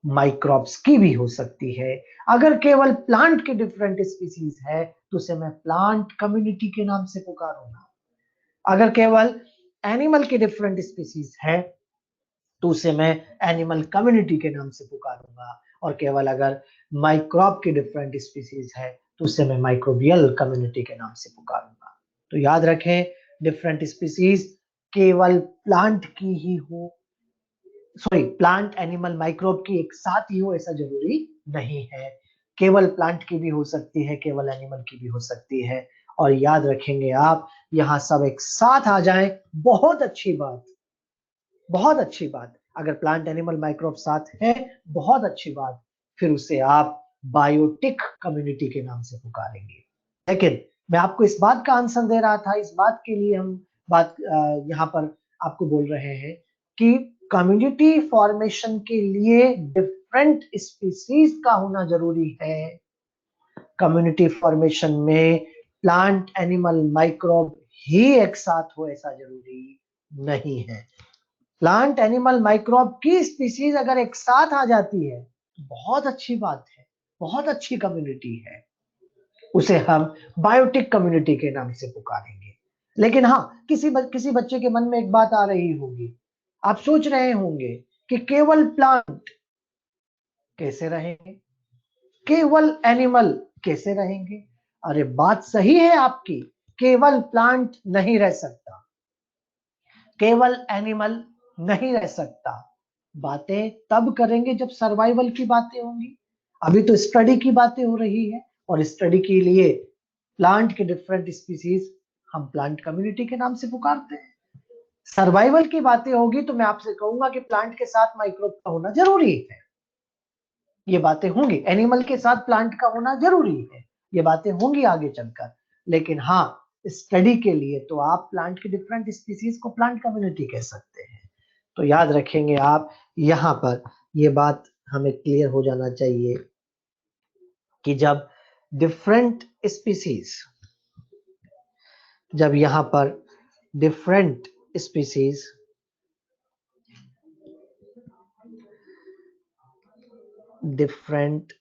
माइक्रोब्स की भी हो सकती है। अगर केवल प्लांट के डिफरेंट स्पीसीज है तो उसे मैं प्लांट कम्युनिटी के नाम से पुकारूंगा। अगर केवल एनिमल के डिफरेंट स्पीसीज है तो उसे मैं एनिमल कम्युनिटी के नाम से पुकारूंगा। और केवल अगर माइक्रोब के डिफरेंट स्पीसीज है तो उसे मैं माइक्रोबियल कम्युनिटी के नाम से पुकारूंगा। तो याद रखें, डिफरेंट स्पीसीज केवल प्लांट की ही हो, सॉरी, प्लांट, एनिमल, माइक्रोब की एक साथ ही हो ऐसा जरूरी नहीं है। केवल प्लांट की भी हो सकती है, केवल एनिमल की भी हो सकती है। और याद रखेंगे आप, यहां सब एक साथ आ जाएं, बहुत अच्छी बात, बहुत अच्छी बात। अगर प्लांट, एनिमल, माइक्रोब साथ है, बहुत अच्छी बात, फिर उसे आप बायोटिक कम्युनिटी के नाम से पुकारेंगे। लेकिन मैं आपको इस बात का आंसर दे रहा था, इस बात के लिए हम बात यहाँ पर आपको बोल रहे हैं कि कम्युनिटी फॉर्मेशन के लिए डिफरेंट स्पीसीज का होना जरूरी है। कम्युनिटी फॉर्मेशन में प्लांट, एनिमल, माइक्रोब ही एक साथ हो ऐसा जरूरी नहीं है। प्लांट, एनिमल, माइक्रोब की स्पीसीज अगर एक साथ आ जाती है तो बहुत अच्छी बात है, बहुत अच्छी कम्युनिटी है, उसे हम बायोटिक कम्युनिटी के नाम से पुकारेंगे। लेकिन हाँ, किसी बच्चे के मन में एक बात आ रही होगी, आप सोच रहे होंगे कि केवल प्लांट कैसे रहेंगे, केवल एनिमल कैसे रहेंगे। अरे बात सही है आपकी, केवल प्लांट नहीं रह सकता, केवल एनिमल नहीं रह सकता। बातें तब करेंगे जब सर्वाइवल की बातें होंगी। अभी तो स्टडी की बातें हो रही है, और स्टडी के लिए प्लांट के डिफरेंट स्पीसीज हम प्लांट कम्युनिटी के नाम से पुकारते हैं। सर्वाइवल की बातें होगी तो मैं आपसे कहूंगा कि प्लांट के साथ माइक्रोब का होना जरूरी है। ये बातें होंगी, एनिमल के साथ प्लांट का होना जरूरी है, ये बातें होंगी आगे चलकर। लेकिन हाँ, स्टडी के लिए तो आप प्लांट के डिफरेंट स्पीसीज को प्लांट कम्युनिटी कह सकते हैं। तो याद रखेंगे आप, यहाँ पर ये बात हमें क्लियर हो जाना चाहिए कि जब डिफरेंट स्पीसीज, जब यहाँ पर different species different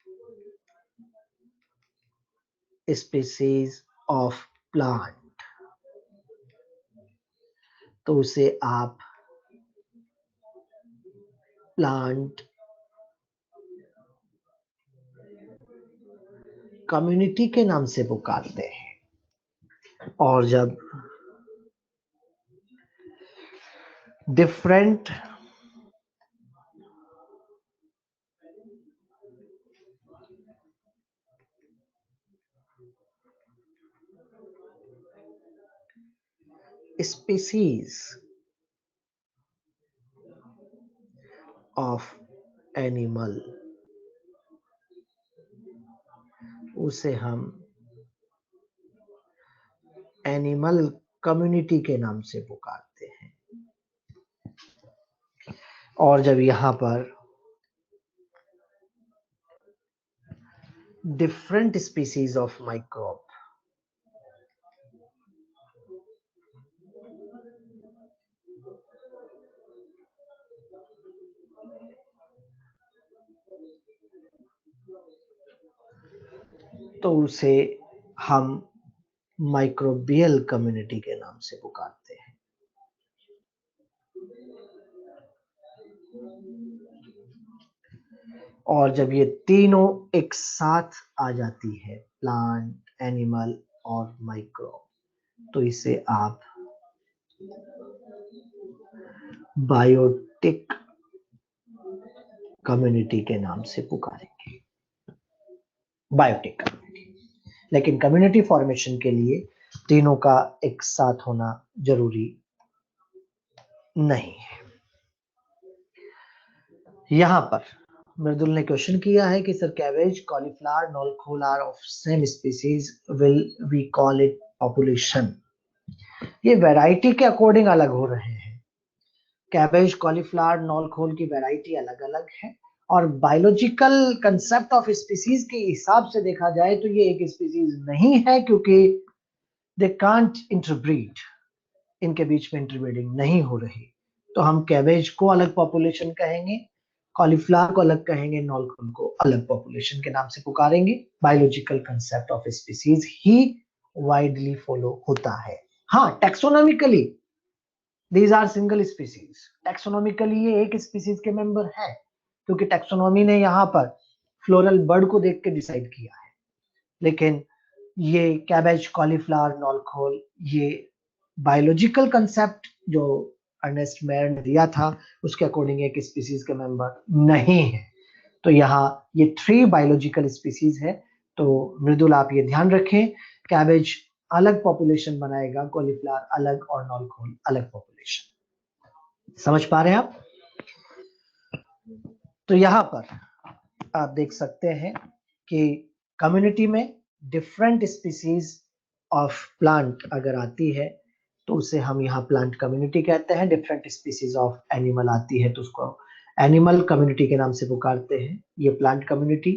species of plant, तो उसे आप प्लांट कम्युनिटी के नाम से पुकारते हैं। और जब डिफरेंट species of एनिमल, उसे हम एनिमल कम्युनिटी के नाम से पुकारते हैं। और जब यहाँ पर डिफरेंट स्पीसीज ऑफ माइक्रोब, तो उसे हम माइक्रोबियल कम्युनिटी के नाम से पुकारते हैं। और जब ये तीनों एक साथ आ जाती है, प्लांट, एनिमल और माइक्रो, तो इसे आप बायोटिक कम्युनिटी के नाम से पुकारेंगे, बायोटिक कम्युनिटी। लेकिन कम्युनिटी फॉर्मेशन के लिए तीनों का एक साथ होना जरूरी नहीं है। यहां पर मृदुल ने क्वेश्चन किया है कि sir, cabbage, cauliflower, knolkhol are of same species, will we call it population? ये वैरायटी के अकॉर्डिंग अलग हो रहे हैं। कैबेज, कॉलीफ्लावर, नॉलखोल की वैरायटी अलग अलग है, और बायोलॉजिकल कंसेप्ट ऑफ स्पीसीज के हिसाब से देखा जाए तो ये एक स्पीसीज नहीं है, क्योंकि दे कांट इंटरब्रीड, इनके बीच में इंटरब्रीडिंग नहीं हो रही। तो हम कैबेज को अलग पॉपुलेशन कहेंगे, कॉलीफ्लावर को अलग कहेंगे, नॉलखोल को अलग पॉपुलेशन के नाम से पुकारेंगे। बायोलॉजिकल कंसेप्ट ऑफ स्पीसीज ही वाइडली फॉलो होता है। हाँ, taxonomically these are single species, taxonomically ये एक स्पीसीज के मेंबर है, क्योंकि टेक्सोनॉमी ने यहाँ पर फ्लोरल बर्ड को देख के डिसाइड किया है। लेकिन ये कैबेज, कॉलीफ्लावर, नॉलखोल, ये बायोलॉजिकल कंसेप्ट जो अर्नेस्ट मेयर ने दिया था उसके अकॉर्डिंग एक स्पीसीज के मेंबर नहीं है। तो यहाँ ये 3 बायोलॉजिकल स्पीसीज है। तो मृदुल, आप ये ध्यान रखें, कैबेज अलग पॉपुलेशन बनाएगा, कॉलीफ्लावर अलग, और नॉलखोल अलग पॉपुलेशन। समझ पा रहे हैं आप? तो यहाँ पर आप देख सकते हैं कि कम्युनिटी में डिफरेंट स्पीसीज ऑफ प्लांट अगर आती है तो उसे हम यहाँ प्लांट कम्युनिटी कहते हैं। डिफरेंट स्पीसीज ऑफ एनिमल आती है तो उसको एनिमल कम्युनिटी के नाम से पुकारते हैं। ये प्लांट कम्युनिटी,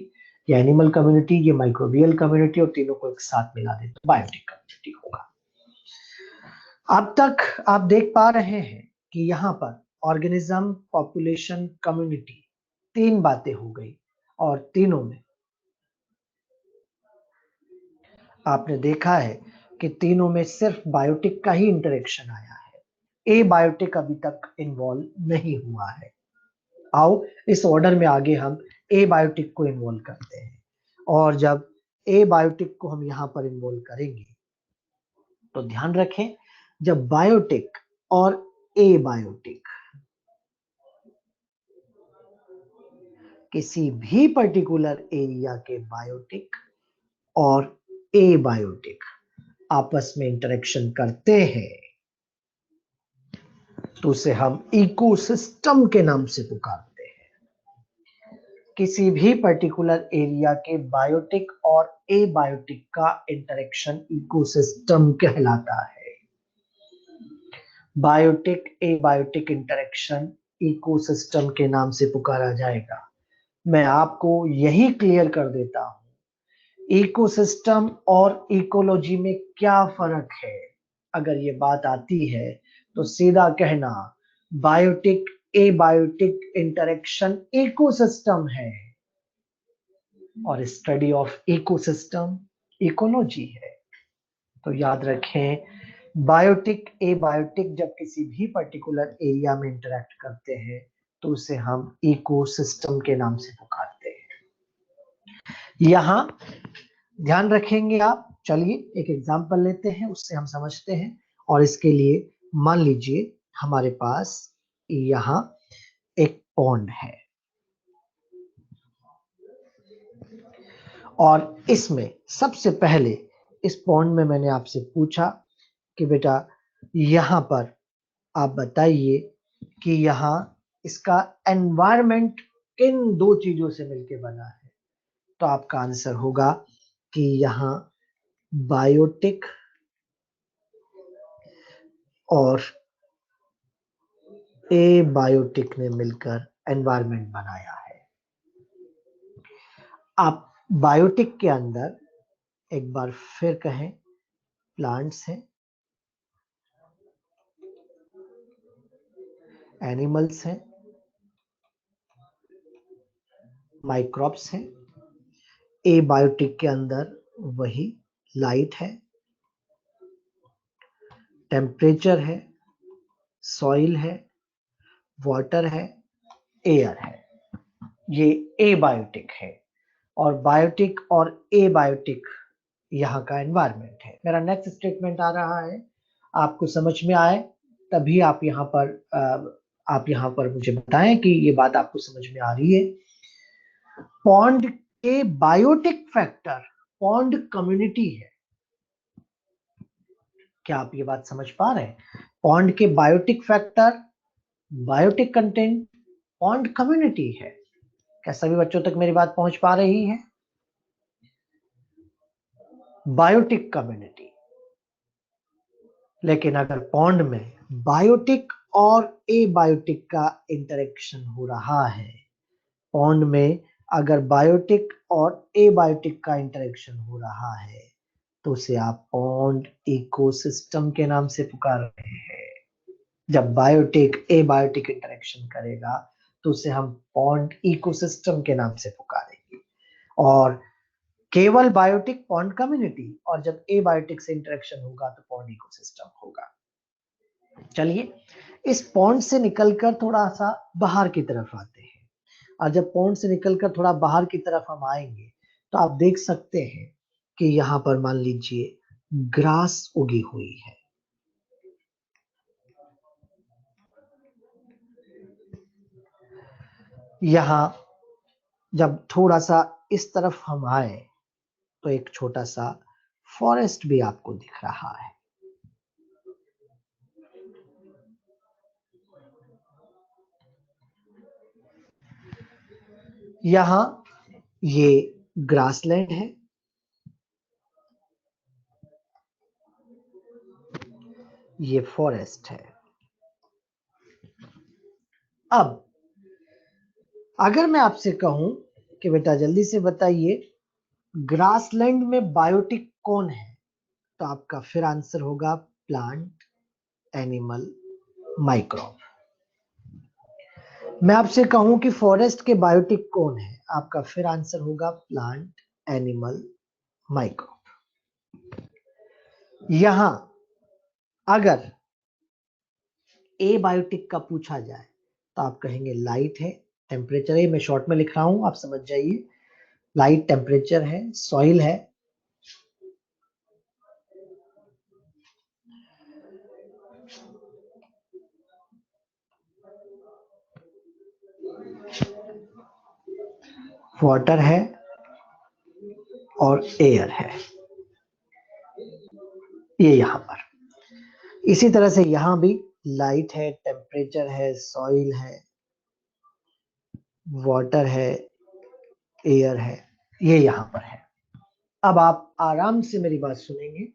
ये एनिमल कम्युनिटी, ये माइक्रोबियल कम्युनिटी, और तीनों को एक साथ मिला दे तो बायोटिक कम्युनिटी होगा। अब तक आप देख पा रहे हैं कि यहाँ पर ऑर्गेनिज्म, पॉपुलेशन, कम्युनिटी, तीन बातें हो गई और तीनों में आपने देखा है कि तीनों में सिर्फ बायोटिक का ही इंटरेक्शन आया है। ए बायोटिक अभी तक इन्वॉल्व नहीं हुआ है। आओ इस ऑर्डर में आगे हम ए बायोटिक को इन्वॉल्व करते हैं, और जब ए बायोटिक को हम यहाँ पर इन्वॉल्व करेंगे तो ध्यान रखें, जब बायोटिक और ए बायोटिक किसी भी पर्टिकुलर एरिया के बायोटिक और ए बायोटिक आपस में इंटरेक्शन करते हैं तो उसे हम इकोसिस्टम के नाम से पुकारते हैं। किसी भी पर्टिकुलर एरिया के बायोटिक और ए बायोटिक का इंटरेक्शन इकोसिस्टम कहलाता है। बायोटिक ए बायोटिक इंटरेक्शन इकोसिस्टम के नाम से पुकारा जाएगा। मैं आपको यही क्लियर कर देता हूं, इकोसिस्टम और इकोलॉजी में क्या फर्क है। अगर ये बात आती है तो सीधा कहना बायोटिक ए बायोटिक इंटरेक्शन इकोसिस्टम है और स्टडी ऑफ इकोसिस्टम इकोलॉजी है। तो याद रखें, बायोटिक ए बायोटिक जब किसी भी पर्टिकुलर एरिया में इंटरेक्ट करते हैं तो उसे हम इकोसिस्टम के नाम से पुकारते हैं। यहां ध्यान रखेंगे आप। चलिए एक एग्जांपल लेते हैं, उससे हम समझते हैं। और इसके लिए मान लीजिए हमारे पास यहाँ एक पॉन्ड है और इसमें सबसे पहले इस पॉन्ड में मैंने आपसे पूछा कि बेटा यहाँ पर आप बताइए कि यहाँ इसका एनवायरनमेंट किन दो चीजों से मिलके बना है। तो आपका आंसर होगा कि यहाँ बायोटिक और ए बायोटिक ने मिलकर एनवायरनमेंट बनाया है। आप बायोटिक के अंदर एक बार फिर कहें, प्लांट्स हैं, एनिमल्स हैं, माइक्रोब्स हैं। ए बायोटिक के अंदर वही लाइट है, टेम्परेचर है, सॉइल है, वाटर है, एयर है। ये ए बायोटिक है और बायोटिक और ए बायोटिक यहाँ का एनवायरनमेंट है। मेरा नेक्स्ट स्टेटमेंट आ रहा है, आपको समझ में आए तभी आप यहाँ पर मुझे बताएं कि ये बात आपको समझ में आ रही है। पॉन्ड के बायोटिक फैक्टर पॉन्ड कम्युनिटी है। क्या आप ये बात समझ पा रहे हैं? पॉन्ड के biotic factor, biotic content, pond community है। क्या सभी बच्चों तक मेरी बात पहुंच पा रही है? Biotic community. लेकिन अगर पॉन्ड में बायोटिक और ए बायोटिक का इंटरेक्शन हो रहा है, पॉन्ड में अगर बायोटिक और ए बायोटिक का इंटरेक्शन हो रहा है तो उसे आप पॉन्ड इकोसिस्टम के नाम से पुकार रहे हैं। जब बायोटिक ए बायोटिक इंटरेक्शन करेगा तो उसे हम पॉन्ड इकोसिस्टम के नाम से पुकारेंगे। और केवल बायोटिक पॉन्ड कम्युनिटी, और जब ए बायोटिक से इंटरेक्शन होगा तो पॉन्ड इकोसिस्टम होगा। चलिए इस पॉन्ड से निकलकर थोड़ा सा बाहर की तरफ आते हैं। और जब पॉन्ड से निकलकर थोड़ा बाहर की तरफ हम आएंगे तो आप देख सकते हैं कि यहाँ पर मान लीजिए ग्रास उगी हुई है। यहाँ जब थोड़ा सा इस तरफ हम आए तो एक छोटा सा फॉरेस्ट भी आपको दिख रहा है। यहाँ ये ग्रासलैंड है ये फॉरेस्ट है। अब अगर मैं आपसे कहूं कि बेटा जल्दी से बताइए ग्रासलैंड में बायोटिक कौन है, तो आपका फिर आंसर होगा प्लांट, एनिमल, माइक्रोब। मैं आपसे कहूं कि फॉरेस्ट के बायोटिक कौन है, आपका फिर आंसर होगा प्लांट, एनिमल, माइक्रोब। यहां अगर ए बायोटिक का पूछा जाए तो आप कहेंगे लाइट है, टेम्परेचर है, मैं शॉर्ट में लिख रहा हूं आप समझ जाइए, लाइट टेम्परेचर है, सॉइल है, वाटर है और एयर है। ये यहां पर इसी तरह से यहां भी लाइट है, टेम्परेचर है, सॉइल है, वाटर है, एयर है, ये यहां पर है। अब आप आराम से मेरी बात सुनेंगे।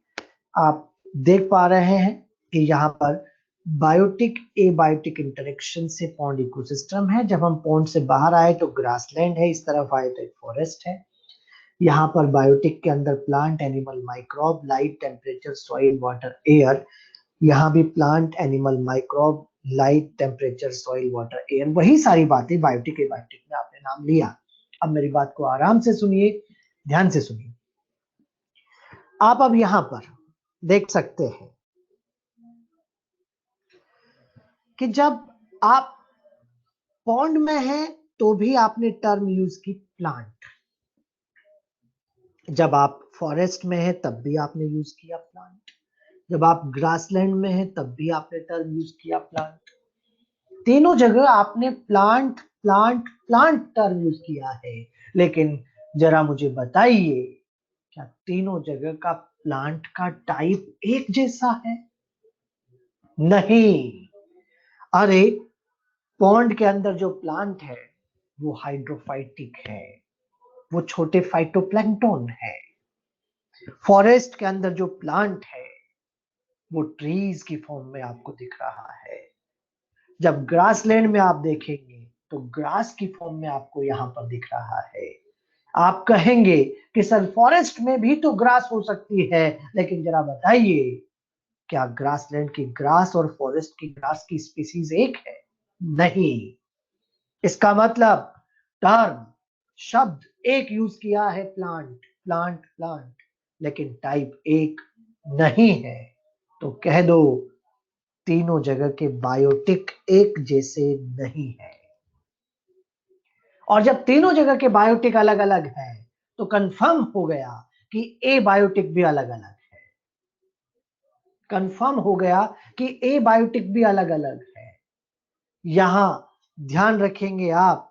आप देख पा रहे हैं कि यहाँ पर बायोटिक एबायोटिक इंटरेक्शन से पॉन्ड इकोसिस्टम है। जब हम पॉन्ड से बाहर आए तो ग्रासलैंड है, इस तरफ आए तो एक फॉरेस्ट है। यहाँ पर बायोटिक के अंदर plant, animal, microbe, light, temperature, soil, water, air. यहाँ भी plant, animal, microbe, light, temperature, soil, water, air, वही सारी बातें बायोटिक एबायोटिक में आपने नाम लिया। अब मेरी बात को आराम से सुनिए, ध्यान से सुनिए। आप अब यहां पर देख सकते हैं कि जब आप पॉन्ड में हैं तो भी आपने टर्म यूज की प्लांट, जब आप फॉरेस्ट में हैं तब भी आपने यूज किया प्लांट, जब आप ग्रासलैंड में हैं तब भी आपने टर्म यूज किया प्लांट। तीनों जगह आपने plant plant plant term use किया है। लेकिन जरा मुझे बताइए क्या तीनों जगह का प्लांट का टाइप एक जैसा है? नहीं। अरे पॉन्ड के अंदर जो प्लांट है वो हाइड्रोफाइटिक है, वो छोटे फाइटोप्लैंक्टन है। फॉरेस्ट के अंदर जो प्लांट है वो ट्रीज की फॉर्म में आपको दिख रहा है। जब ग्रासलैंड में आप देखेंगे तो ग्रास की फॉर्म में आपको यहां पर दिख रहा है। आप कहेंगे कि सर फॉरेस्ट में भी तो ग्रास हो सकती है, लेकिन जरा बताइए क्या ग्रासलैंड की ग्रास और फॉरेस्ट की ग्रास की स्पीसीज एक है? नहीं। इसका मतलब टर्म, शब्द एक यूज किया है प्लांट प्लांट प्लांट, लेकिन टाइप एक नहीं है। तो कह दो तीनों जगह के बायोटिक एक जैसे नहीं है। और जब तीनों जगह के बायोटिक अलग अलग है तो कंफर्म हो गया कि ए बायोटिक भी अलग अलग है। कंफर्म हो गया कि ए बायोटिक भी अलग अलग है। यहां ध्यान रखेंगे आप,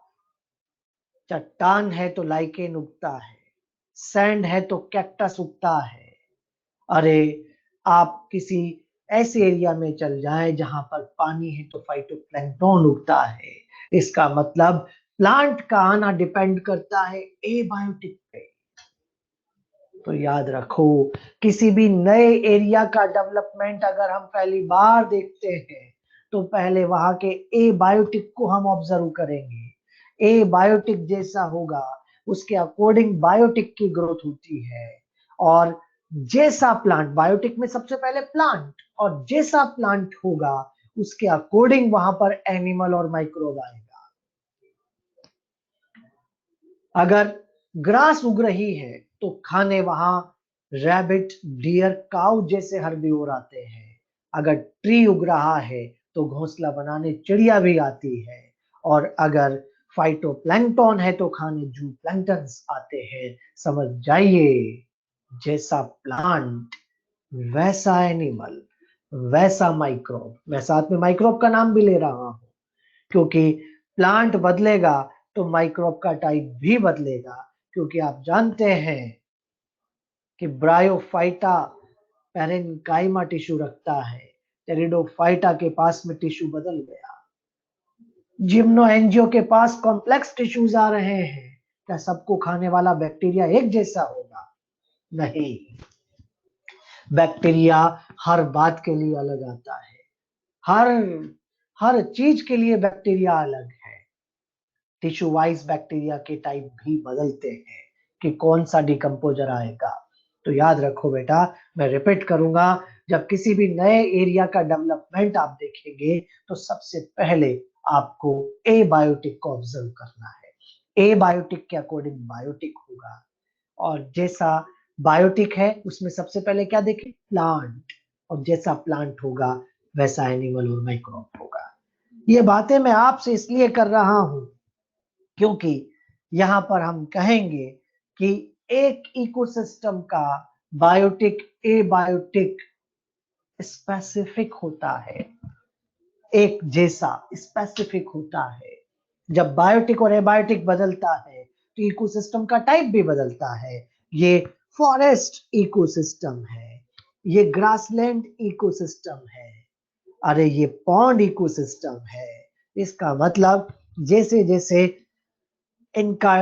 चट्टान है तो लाइकेन उगता है, सैंड है तो कैक्टस उगता है। अरे आप किसी ऐसे एरिया में चल जाएं जहां पर पानी है तो फाइटोप्लैंक्टन उगता है। इसका मतलब प्लांट का आना डिपेंड करता है एबायोटिक पे। तो याद रखो किसी भी नए एरिया का डेवलपमेंट अगर हम पहली बार देखते हैं तो पहले वहां के एबायोटिक को हम ऑब्जर्व करेंगे। एबायोटिक जैसा होगा उसके अकॉर्डिंग बायोटिक की ग्रोथ होती है। और जैसा प्लांट, बायोटिक में सबसे पहले प्लांट, और जैसा प्लांट होगा उसके अकॉर्डिंग वहां पर एनिमल और माइक्रोब आएगा। अगर ग्रास उग रही है तो खाने वहां रैबिट, डियर, काउ जैसे हर्बीवोर आते हैं। अगर ट्री उग रहा है तो घोंसला बनाने चिड़िया भी आती है। और अगर फाइटोप्लैंक्टन है तो खाने जू प्लैंक्टन्स आते हैं। समझ जाइए जैसा प्लांट वैसा एनिमल वैसा माइक्रोब। मैं साथ में माइक्रोब का नाम भी ले रहा हूं क्योंकि प्लांट बदलेगा तो माइक्रोब का टाइप भी बदलेगा। क्योंकि आप जानते हैं कि ब्रायोफाइटा पैरेन्काइमा टिश्यू रखता है, टेरिडोफाइटा के पास में टिश्यू बदल गया, जिम्नोएंजियो के पास कॉम्प्लेक्स टिश्यूज आ रहे हैं। क्या सबको खाने वाला बैक्टीरिया एक जैसा होगा? नहीं। बैक्टीरिया हर बात के लिए अलग आता है, हर हर चीज के लिए बैक्टीरिया अलग है। टिश्यू वाइज बैक्टीरिया के टाइप भी बदलते हैं कि कौन सा डिकम्पोजर आएगा। तो याद रखो बेटा, मैं रिपीट करूंगा, जब किसी भी नए एरिया का डेवलपमेंट आप देखेंगे तो सबसे पहले आपको ए बायोटिक को ऑब्जर्व करना है। ए बायोटिक के अकॉर्डिंग बायोटिक होगा, और जैसा बायोटिक है उसमें सबसे पहले क्या देखें, प्लांट, और जैसा प्लांट होगा वैसा एनिमल और माइक्रोब होगा। ये बातें मैं आपसे इसलिए कर रहा हूं क्योंकि यहां पर हम कहेंगे कि एक इकोसिस्टम का बायोटिक, ए बायोटिक स्पेसिफिक होता है, एक जैसा स्पेसिफिक होता है। जब बायोटिक और एबायोटिक बदलता है तो इकोसिस्टम का टाइप भी बदलता है। ये फॉरेस्ट इकोसिस्टम है, ये ग्रासलैंड इकोसिस्टम है, अरे ये पॉन्ड इकोसिस्टम है। इसका मतलब जैसे जैसे इनका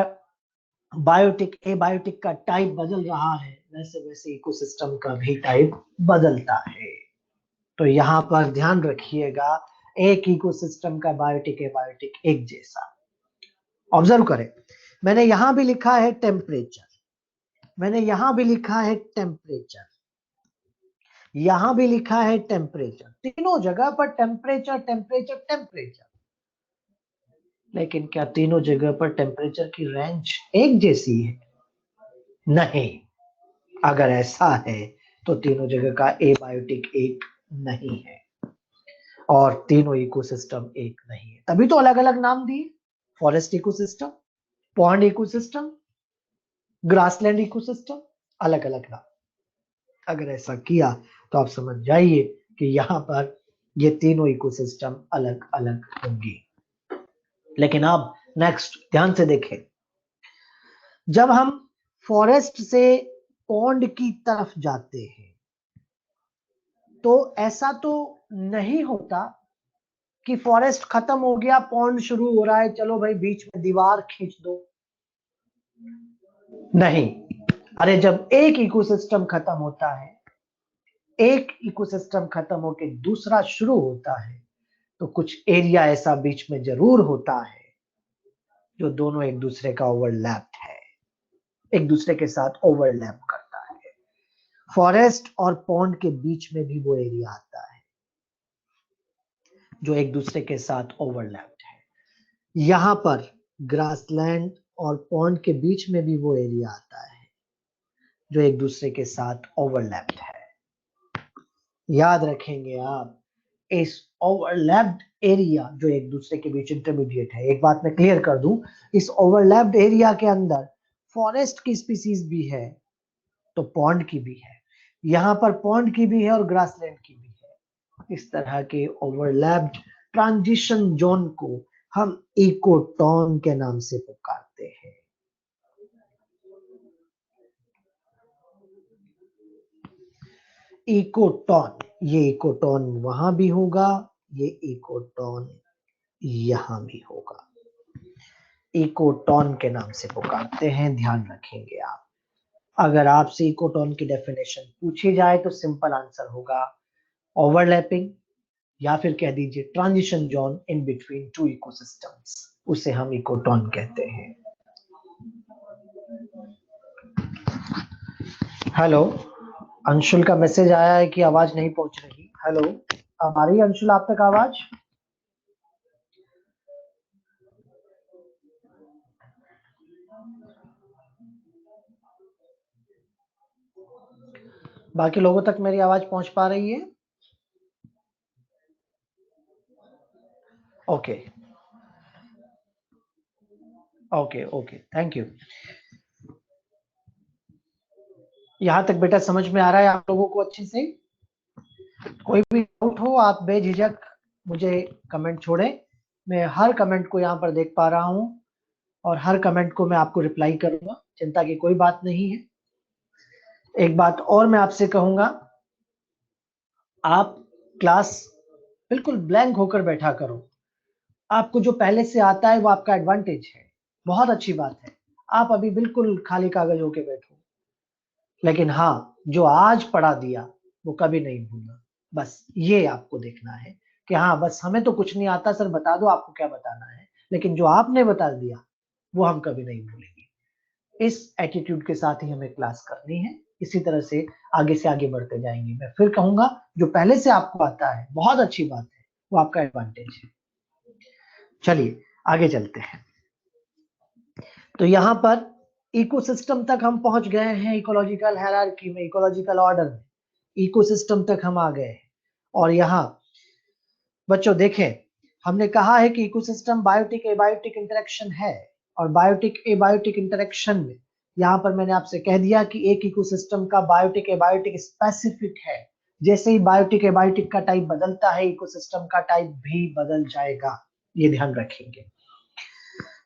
बायोटिक, एबायोटिक का टाइप बदल रहा है वैसे वैसे इकोसिस्टम का भी टाइप बदलता है। तो यहाँ पर ध्यान रखिएगा, एक इकोसिस्टम का बायोटिक एबायोटिक एक जैसा। ऑब्जर्व करें, मैंने यहां भी लिखा है टेम्परेचर, मैंने यहां भी लिखा है टेम्परेचर, यहां भी लिखा है टेम्परेचर, तीनों जगह पर टेम्परेचर टेम्परेचर टेम्परेचर। लेकिन क्या तीनों जगह पर टेम्परेचर की रेंज एक जैसी है? नहीं। अगर ऐसा है तो तीनों जगह का एबायोटिक एक नहीं है और तीनों इकोसिस्टम एक नहीं है, तभी तो अलग अलग नाम दिए, forest ecosystem, pond ecosystem, grassland ecosystem, अलग अलग नाम। अगर ऐसा किया तो आप समझ जाइए कि यहाँ पर ये तीनों इकोसिस्टम अलग अलग होंगी। लेकिन अब नेक्स्ट ध्यान से देखें, जब हम फॉरेस्ट से पॉन्ड की तरफ जाते हैं तो ऐसा तो नहीं होता कि फॉरेस्ट खत्म हो गया, पॉन्ड शुरू हो रहा है, चलो भाई बीच में दीवार खींच दो। नहीं, अरे जब एक इकोसिस्टम खत्म होता है, एक इकोसिस्टम खत्म होकर दूसरा शुरू होता है, तो कुछ एरिया ऐसा बीच में जरूर होता है जो दोनों एक दूसरे का ओवरलैप है, एक दूसरे के साथ ओवरलैप करता है। फॉरेस्ट और पॉन्ड के बीच में भी वो एरिया आता है जो एक दूसरे के साथ ओवरलैप्ड है। यहां पर ग्रासलैंड और पॉन्ड के बीच में भी वो एरिया आता है जो एक दूसरे के साथ ओवरलैप्ड है। याद रखेंगे आप, इस ओवरलैप्ड एरिया जो एक दूसरे के बीच इंटरमीडिएट है, एक बात मैं क्लियर कर दूं, इस ओवरलैप्ड एरिया के अंदर फॉरेस्ट की स्पीसीज भी है तो पॉन्ड की भी है, यहां पर पॉन्ड की भी है और ग्रासलैंड की भी है। इस तरह के ओवरलैप्ड ट्रांजिशन जोन को हम इकोटोन के नाम से पुकारते हैं। इकोटोन, ये इकोटोन वहां भी होगा, ये इकोटोन यहां भी होगा, इकोटोन के नाम से पुकारते हैं, ध्यान रखेंगे आप। अगर आपसे इकोटोन की डेफिनेशन पूछी जाए तो सिंपल आंसर होगा ओवरलैपिंग, या फिर कह दीजिए transition zone in between two ecosystems, उसे हम इकोटोन कहते हैं। हेलो, अंशुल का मैसेज आया है कि आवाज नहीं पहुंच रही। हेलो, अब आ रही है अंशुल आप तक आवाज? बाकी लोगों तक मेरी आवाज पहुंच पा रही है? Okay okay okay, thank you. यहां तक बेटा समझ में आ रहा है आप लोगों को अच्छे से? कोई भी डाउट हो आप बेझिझक मुझे कमेंट छोड़े, मैं हर कमेंट को यहाँ पर देख पा रहा हूँ और हर कमेंट को मैं आपको रिप्लाई करूंगा, चिंता की कोई बात नहीं है। एक बात और मैं आपसे कहूंगा, आप क्लास बिल्कुल ब्लैंक होकर बैठा करो, आपको जो पहले से आता है वो आपका एडवांटेज है, बहुत अच्छी बात है। आप अभी बिल्कुल खाली कागज होके बैठो, लेकिन हाँ, जो आज पढ़ा दिया वो कभी नहीं भूलना। बस ये आपको देखना है कि हाँ बस हमें तो कुछ नहीं आता सर, बता दो आपको क्या बताना है, लेकिन जो आपने बता दिया वो हम कभी नहीं भूलेंगे। इस एटीट्यूड के साथ ही हमें क्लास करनी है। इसी तरह से आगे बढ़ते जाएंगे। मैं फिर कहूंगा, जो पहले से आपको आता है बहुत अच्छी बात है, वो आपका एडवांटेज है। चलिए आगे चलते हैं। तो यहाँ पर इकोसिस्टम तक हम पहुंच गए हैं, इकोलॉजिकल हायरार्की में, इकोलॉजिकल ऑर्डर में इकोसिस्टम तक हम आ गए हैं। और यहाँ बच्चों देखें, हमने कहा है कि इकोसिस्टम बायोटिक एबायोटिक इंटरेक्शन है, और बायोटिक एबायोटिक इंटरेक्शन में यहाँ पर मैंने आपसे कह दिया कि एक इकोसिस्टम का बायोटिक एबायोटिक स्पेसिफिक है। जैसे ही बायोटिक एबायोटिक का टाइप बदलता है, इकोसिस्टम का टाइप भी बदल जाएगा, ये ध्यान रखेंगे।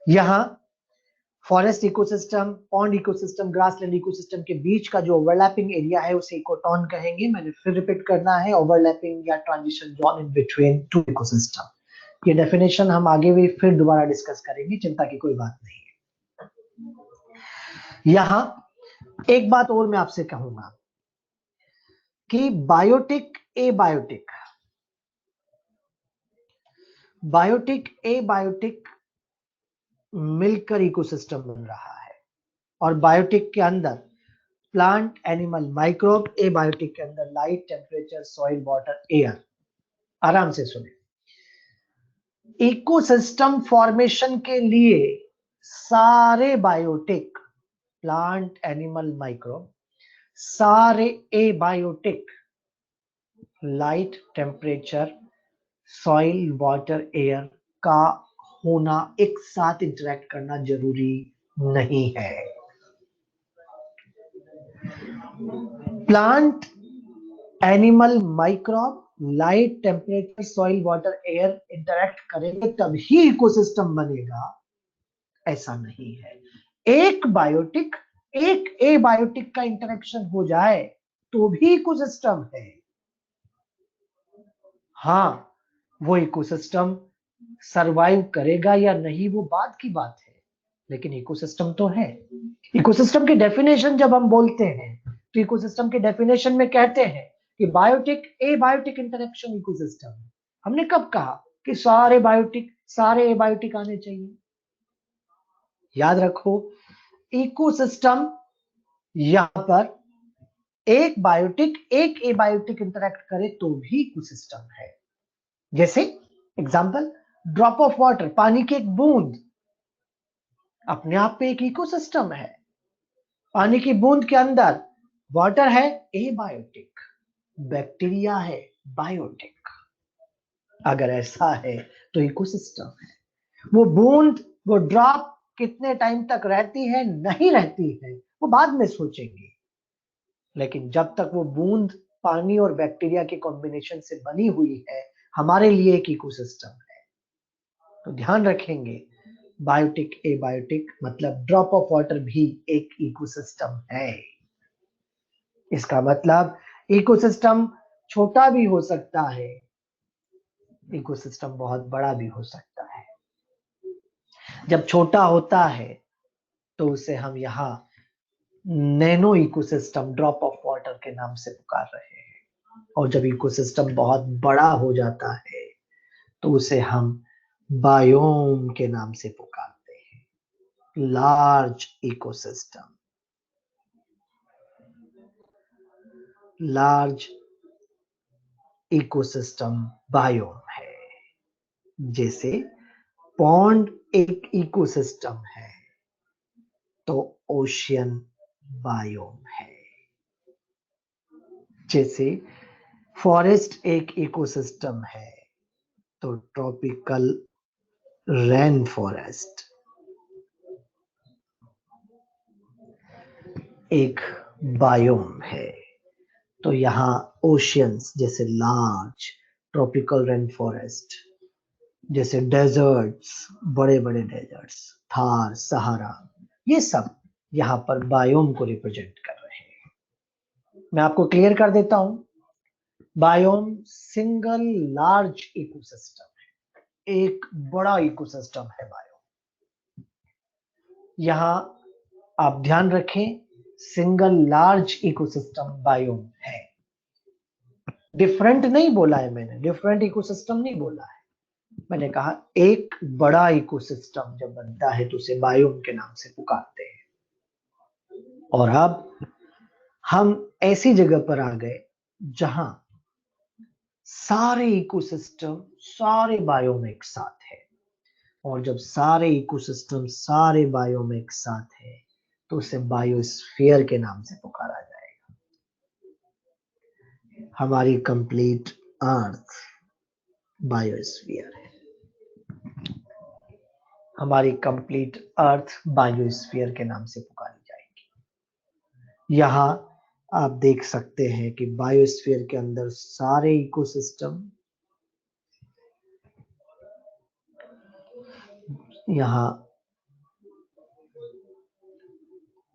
यहाँ forest ecosystem, pond ecosystem, grassland ecosystem के बीच का जो ओवरलैपिंग एरिया है उसे इकोटोन कहेंगे। मैंने फिर रिपीट करना है, ओवरलैपिंग या transition zone in between two ecosystem. ये डेफिनेशन हम आगे भी फिर दोबारा डिस्कस करेंगे, चिंता की कोई बात नहीं है। यहां एक बात और मैं आपसे कहूंगा कि बायोटिक एबायोटिक, बायोटिक एबायोटिक मिलकर इकोसिस्टम बन रहा है। और बायोटिक के अंदर प्लांट, एनिमल, माइक्रोब, एबायोटिक के अंदर light, temperature, soil, water, air. आराम से सुने, इकोसिस्टम फॉर्मेशन के लिए सारे बायोटिक, प्लांट, एनिमल, माइक्रोब, सारे abiotic, light, temperature, soil, water, air का होना, एक साथ इंटरेक्ट करना जरूरी नहीं है। Plant, animal, microbe, light, temperature, soil, water, air interact करेंगे तभी इकोसिस्टम बनेगा, ऐसा नहीं है। एक बायोटिक एक एबायोटिक का इंटरेक्शन हो जाए तो भी इकोसिस्टम है। हाँ, वो इकोसिस्टम सरवाइव करेगा या नहीं वो बात की बात है, लेकिन इकोसिस्टम तो है। इकोसिस्टम की डेफिनेशन जब हम बोलते हैं तो इकोसिस्टम के डेफिनेशन में कहते हैं कि बायोटिक एबायोटिक इंटरेक्शन इकोसिस्टम है। हमने कब कहा कि सारे बायोटिक सारे एबायोटिक आने चाहिए? याद रखो, इकोसिस्टम यहां पर एक बायोटिक एक एबायोटिक इंटरेक्ट करे तो भी इकोसिस्टम है। जैसे एग्जांपल, ड्रॉप ऑफ वाटर, पानी की एक बूंद अपने आप पे एक इकोसिस्टम है। पानी की बूंद के अंदर वाटर है, एबायोटिक, बैक्टीरिया है, बायोटिक। अगर ऐसा है तो इकोसिस्टम है। वो बूंद, वो ड्रॉप कितने टाइम तक रहती है, नहीं रहती है, वो बाद में सोचेंगे, लेकिन जब तक वो बूंद पानी और बैक्टीरिया के कॉम्बिनेशन से बनी हुई है, हमारे लिए एक इकोसिस्टम है। तो ध्यान रखेंगे, बायोटिक एबायोटिक मतलब ड्रॉप ऑफ वाटर भी एक इकोसिस्टम है। इसका मतलब इकोसिस्टम छोटा भी हो सकता है, इकोसिस्टम बहुत बड़ा भी हो सकता है। जब छोटा होता है तो उसे हम यहाँ nano ecosystem, drop of water के नाम से पुकार रहे हैं। और जब इकोसिस्टम बहुत बड़ा हो जाता है तो उसे हम बायोम के नाम से पुकारते हैं, large ecosystem. Large ecosystem biome है। जैसे पॉन्ड एक इकोसिस्टम है तो ओशियन बायोम है। जैसे फॉरेस्ट एक इकोसिस्टम है तो ट्रॉपिकल रेन फॉरेस्ट एक बायोम है। तो यहाँ ओशियंस जैसे लार्ज, ट्रॉपिकल रेन फॉरेस्ट जैसे डेजर्ट्स, बड़े बड़े डेजर्ट्स, थार, सहारा, ये सब यहाँ पर बायोम को रिप्रेजेंट कर रहे हैं। मैं आपको क्लियर कर देता हूं, बायोम सिंगल लार्ज इकोसिस्टम है, एक बड़ा इकोसिस्टम है बायोम। यहाँ आप ध्यान रखें, सिंगल लार्ज इकोसिस्टम बायोम है। डिफरेंट नहीं बोला है मैंने, डिफरेंट इकोसिस्टम नहीं बोला है, मैंने कहा एक बड़ा इकोसिस्टम जब बनता है तो उसे बायोम के नाम से पुकारते हैं। और अब हम ऐसी जगह पर आ गए जहां सारे इकोसिस्टम, सारे बायोम एक साथ है, और जब सारे इकोसिस्टम, सारे बायोम एक साथ है तो उसे बायोस्फीयर के नाम से पुकारा जाएगा। हमारी कंप्लीट अर्थ बायोस्फीयर है, हमारी कंप्लीट अर्थ बायोस्फीयर के नाम से पुकारी जाएगी। यहाँ आप देख सकते हैं कि बायोस्फीयर के अंदर सारे इकोसिस्टम, यहाँ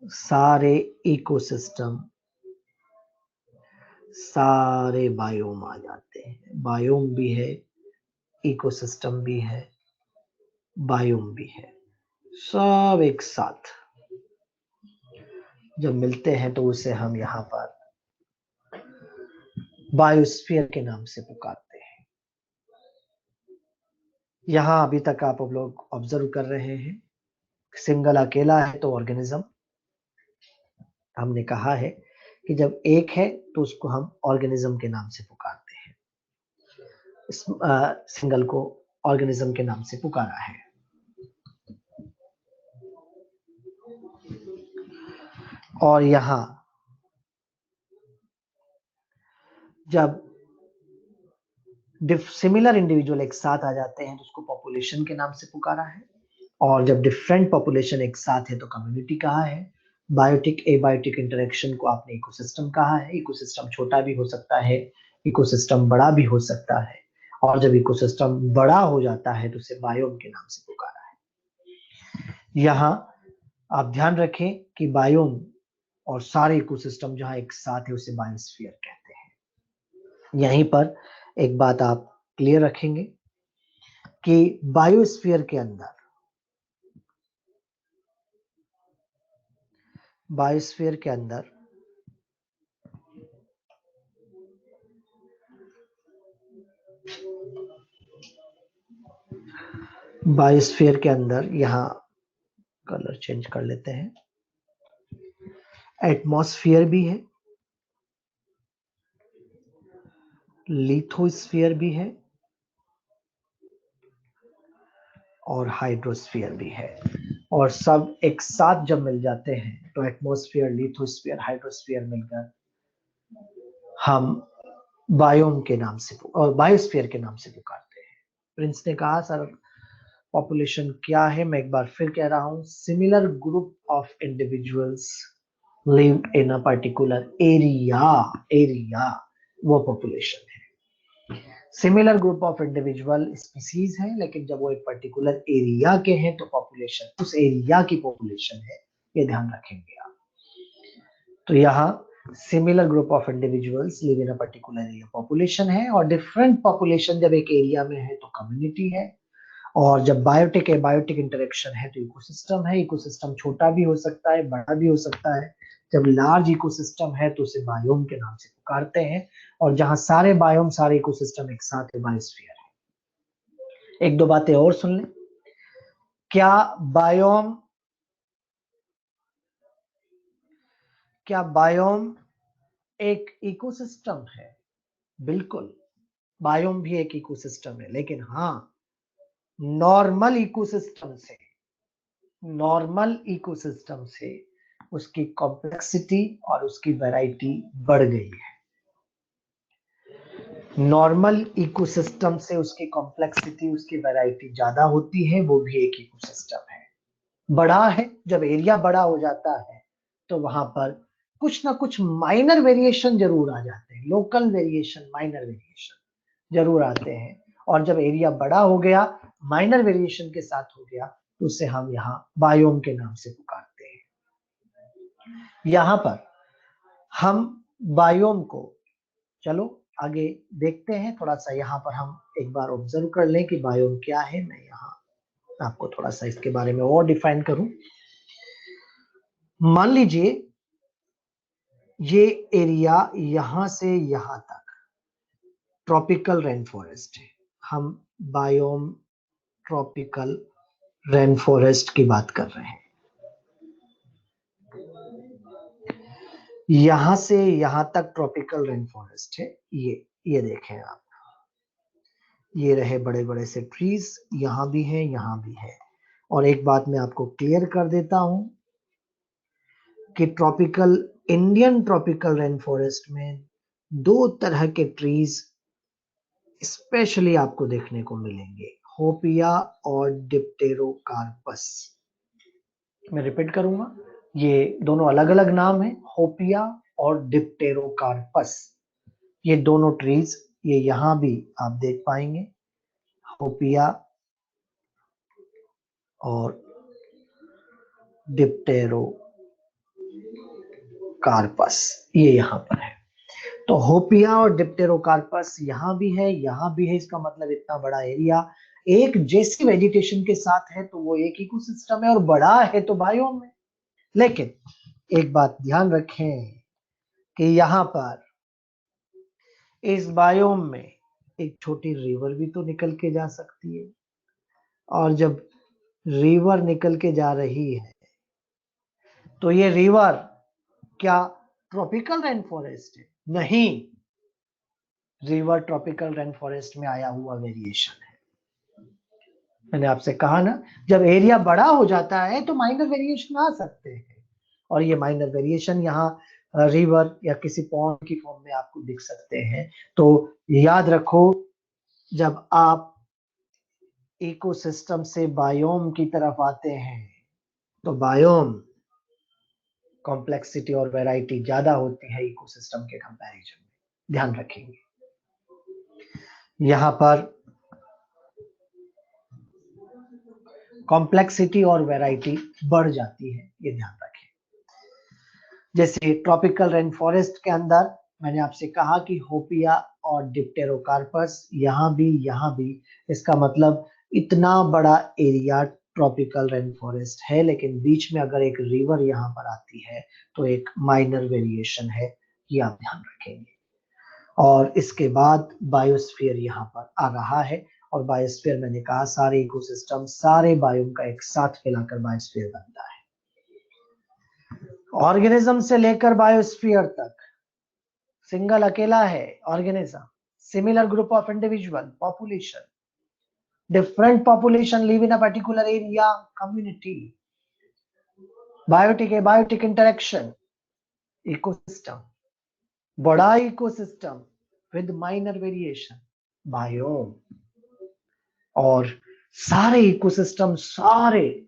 सारे इकोसिस्टम, सारे बायोम आ जाते हैं। बायोम भी है, इकोसिस्टम भी है, बायोम भी है, सब एक साथ जब मिलते हैं तो उसे हम यहाँ पर बायोस्फीयर के नाम से पुकारते हैं। यहाँ अभी तक आप लोग ऑब्जर्व कर रहे हैं, सिंगल अकेला है तो ऑर्गेनिज्म, हमने कहा है कि जब एक है तो उसको हम ऑर्गेनिज्म के नाम से पुकारते हैं। इस सिंगल को ऑर्गेनिज्म के नाम से पुकारा है। और यहाँ जब सिमिलर इंडिविजुअल एक साथ आ जाते हैं तो उसको पॉपुलेशन के नाम से पुकारा है, और जब डिफरेंट पॉपुलेशन एक साथ है तो कम्युनिटी कहा है। बायोटिक एबायोटिक इंटरेक्शन को आपने इकोसिस्टम कहा है। इकोसिस्टम छोटा भी हो सकता है, इकोसिस्टम बड़ा भी हो सकता है, और जब इकोसिस्टम बड़ा हो जाता है तो उसे बायोम के नाम से पुकारा है। यहाँ आप ध्यान रखें कि बायोम और सारे इकोसिस्टम जहां एक साथ है उसे बायोस्फीयर कहते हैं। यहीं पर एक बात आप क्लियर रखेंगे कि बायोस्फीयर के अंदर, बायोस्फीयर के अंदर बायोस्फीयर के अंदर यहाँ कलर चेंज कर लेते हैं, एटमॉस्फेयर भी है, लिथोस्फीयर भी है, और हाइड्रोस्फीयर भी है। और सब एक साथ जब मिल जाते हैं तो एटमॉस्फेयर, लिथोस्फीयर, हाइड्रोस्फीयर मिलकर हम बायोम के नाम से और बायोस्फीयर के नाम से पुकारते हैं। प्रिंस ने कहा सर पॉपुलेशन क्या है, मैं एक बार फिर कह रहा हूं, similar group of individuals live in a particular area वो पॉपुलेशन है। Similar group of individual species है, लेकिन जब वो एक पर्टिकुलर एरिया के हैं तो पॉपुलेशन उस एरिया की पॉपुलेशन है, ये ध्यान रखेंगे आप। तो यहाँ similar group of individuals live in a particular area population है, और डिफरेंट पॉपुलेशन जब एक एरिया में है तो कम्युनिटी है, और जब बायोटिक एबायोटिक इंटरेक्शन है तो इकोसिस्टम है। इकोसिस्टम छोटा भी हो सकता है, बड़ा भी हो सकता है। जब लार्ज इकोसिस्टम है तो उसे बायोम के नाम से पुकारते हैं, और जहां सारे बायोम, सारे इकोसिस्टम एक साथ है, बायोस्फीयर है। एक दो बातें और सुन लें। क्या बायोम एक इकोसिस्टम है? बिल्कुल, बायोम भी एक इकोसिस्टम है, लेकिन हाँ, नॉर्मल इकोसिस्टम से उसकी कॉम्प्लेक्सिटी और उसकी वैरायटी बढ़ गई है। नॉर्मल इकोसिस्टम से उसकी कॉम्प्लेक्सिटी, उसकी वैरायटी ज्यादा होती है, वो भी एक इकोसिस्टम है। बड़ा है, जब एरिया बड़ा हो जाता है तो वहां पर कुछ ना कुछ माइनर वेरिएशन जरूर आ जाते हैं, लोकल वेरिएशन, माइनर वेरिएशन जरूर आते हैं। और जब एरिया बड़ा हो गया, माइनर वेरिएशन के साथ हो गया, तो उसे हम यहाँ बायोम के नाम से पुकारते हैं। यहाँ पर हम बायोम को, चलो आगे देखते हैं थोड़ा सा। यहाँ पर हम एक बार ऑब्जर्व कर लें कि बायोम क्या है। मैं यहाँ आपको थोड़ा सा इसके बारे में और डिफाइन करूं। मान लीजिए ये एरिया यहां से यहां तक ट्रॉपिकल रेन फॉरेस्ट है, हम बायोम ट्रॉपिकल रेन फॉरेस्ट की बात कर रहे हैं। यहां से यहां तक ट्रॉपिकल रेन फॉरेस्ट है। ये देखें आप, ये रहे बड़े बड़े से ट्रीज, यहां भी है, यहां भी है। और एक बात मैं आपको क्लियर कर देता हूं कि इंडियन ट्रॉपिकल रेन फॉरेस्ट में दो तरह के ट्रीज स्पेशली आपको देखने को मिलेंगे, होपिया और डिप्टेरोकार्पस। मैं रिपीट करूंगा, ये दोनों अलग अलग नाम है, होपिया और डिप्टेरोकार्पस। ये दोनों ट्रीज ये यहां भी आप देख पाएंगे, होपिया और डिप्टेरोकार्पस, ये यहां पर है। तो होपिया और डिप्टेरोकार्पस यहां भी है, यहां भी है। इसका मतलब इतना बड़ा एरिया एक जैसी वेजिटेशन के साथ है तो वो एक इकोसिस्टम है, और बड़ा है तो बायोम है। लेकिन एक बात ध्यान रखें कि यहां पर इस बायोम में एक छोटी रिवर भी तो निकल के जा सकती है, और जब रिवर निकल के जा रही है तो ये रिवर क्या ट्रॉपिकल रेन फॉरेस्ट है? नहीं, रिवर ट्रॉपिकल रेन फॉरेस्ट में आया हुआ वेरिएशन है। मैंने आपसे कहा ना, जब एरिया बड़ा हो जाता है तो माइनर वेरिएशन आ सकते हैं, और ये माइनर वेरिएशन यहाँ रिवर या किसी पॉन्ड की फॉर्म में आपको दिख सकते हैं। तो याद रखो, जब आप इकोसिस्टम से बायोम की तरफ आते हैं तो बायोम कॉम्प्लेक्सिटी और वैरायटी ज्यादा होती है इकोसिस्टम के कंपैरिजन में, ध्यान रखेंगे। यहाँ पर कॉम्प्लेक्सिटी और वैरायटी बढ़ जाती है, ये ध्यान रखें। जैसे ट्रॉपिकल रेन फॉरेस्ट के अंदर मैंने आपसे कहा कि होपिया और डिप्टेरोकार्पस यहाँ भी, इसका मतलब इतना बड़ा एरिया ट्रॉपिकल रेन फॉरेस्ट है, लेकिन बीच में अगर एक रिवर यहाँ पर आती है तो एक माइनर वेरिएशन है, ये आप ध्यान रखेंगे। और इसके बाद बायोस्फीयर यहाँ पर आ रहा है, और बायोस्फीयर मैंने कहा सारे इकोसिस्टम सारे बायोम का एक साथ मिलाकर बायोस्फीयर बनता है। ऑर्गेनिज्म से लेकर बायोस्फीयर तक सिंगल अकेला है organism, similar group of individual, population, different population live in a particular area, community, biotic abiotic interaction, ecosystem, बड़ा ecosystem with minor variation, biome. और सारे इकोसिस्टम सारे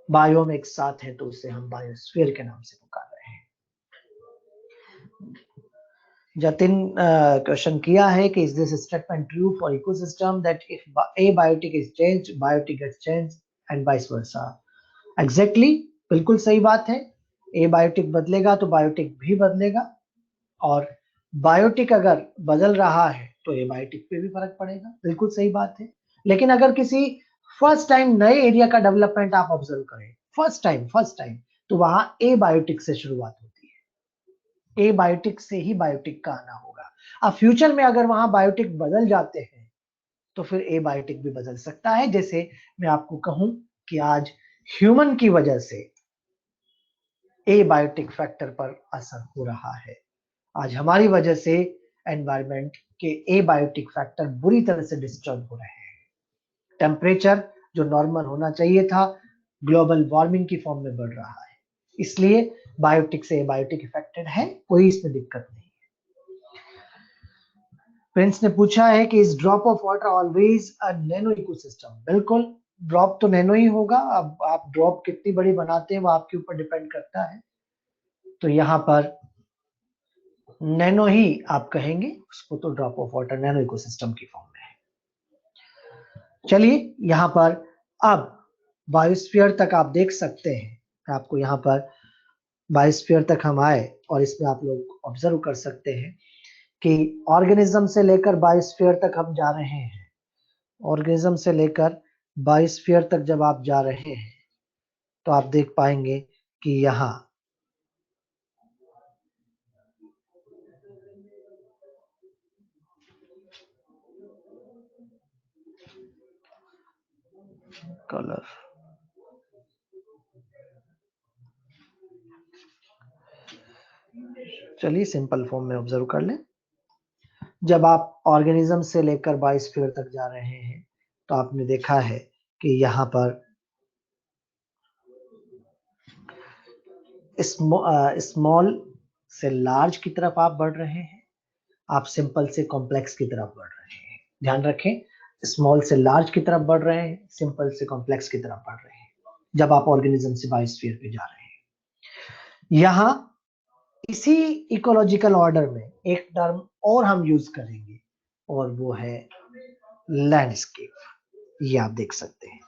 बायोम एक साथ है तो उसे हम बायोस्फीयर के नाम से पुकार रहे हैं। जतिन क्वेश्चन किया है कि is this statement true for ecosystem that if a biotic is changed biotic gets changed and vice versa? Exactly, बिल्कुल सही बात है। ए बायोटिक बदलेगा तो बायोटिक भी बदलेगा, और बायोटिक अगर बदल रहा है तो ए बायोटिक पे भी फर्क पड़ेगा, बिल्कुल सही बात है। लेकिन अगर किसी फर्स्ट टाइम नए एरिया का डेवलपमेंट आप ऑब्जर्व करें, फर्स्ट टाइम, तो वहां ए बायोटिक से शुरुआत होती है, ए बायोटिक से ही बायोटिक का आना होगा। अब फ्यूचर में अगर वहां बायोटिक बदल जाते हैं तो फिर ए बायोटिक भी बदल सकता है। जैसे मैं आपको कहूं कि आज ह्यूमन की वजह से ए बायोटिक फैक्टर पर असर हो रहा है, आज हमारी वजह से एनवायरनमेंट के ए बायोटिक फैक्टर बुरी तरह से डिस्टर्ब हो रहे हैं। टेम्परेचर जो नॉर्मल होना चाहिए था ग्लोबल वार्मिंग की फॉर्म में बढ़ रहा है, इसलिए बायोटिक से बायोटिक इफेक्टेड है, कोई इसमें दिक्कत नहीं है। प्रिंस ने पूछा है कि is drop of water always a nano ecosystem? बिल्कुल, ड्रॉप तो नैनो ही होगा। अब आप ड्रॉप कितनी बड़ी बनाते हैं वो आपके ऊपर डिपेंड करता है, तो यहाँ पर नैनो ही आप कहेंगे उसको, तो drop of water nano ecosystem की फॉर्म में है। चलिए यहाँ पर अब बायोस्फीयर तक आप देख सकते हैं, आपको यहाँ पर बायोस्फीयर तक हम आए और इसमें आप लोग ऑब्जर्व कर सकते हैं कि ऑर्गेनिज्म से लेकर बायोस्फीयर तक हम जा रहे हैं। ऑर्गेनिज्म से लेकर बायोस्फीयर तक जब आप जा रहे हैं तो आप देख पाएंगे कि यहाँ कलर। चलिए सिंपल फॉर्म में ऑब्जर्व कर लें। जब आप ऑर्गेनिज्म से लेकर बायोस्फीयर तक जा रहे हैं तो आपने देखा है कि यहाँ पर स्मॉल से लार्ज की तरफ आप बढ़ रहे हैं, आप सिंपल से कॉम्प्लेक्स की तरफ बढ़ रहे हैं। ध्यान रखें, स्मॉल से लार्ज की तरफ बढ़ रहे हैं, सिंपल से कॉम्प्लेक्स की तरफ बढ़ रहे हैं जब आप ऑर्गेनिज्म से बायोस्फीयर पे जा रहे हैं। यहाँ इसी इकोलॉजिकल ऑर्डर में एक टर्म और हम यूज करेंगे और वो है लैंडस्केप। ये आप देख सकते हैं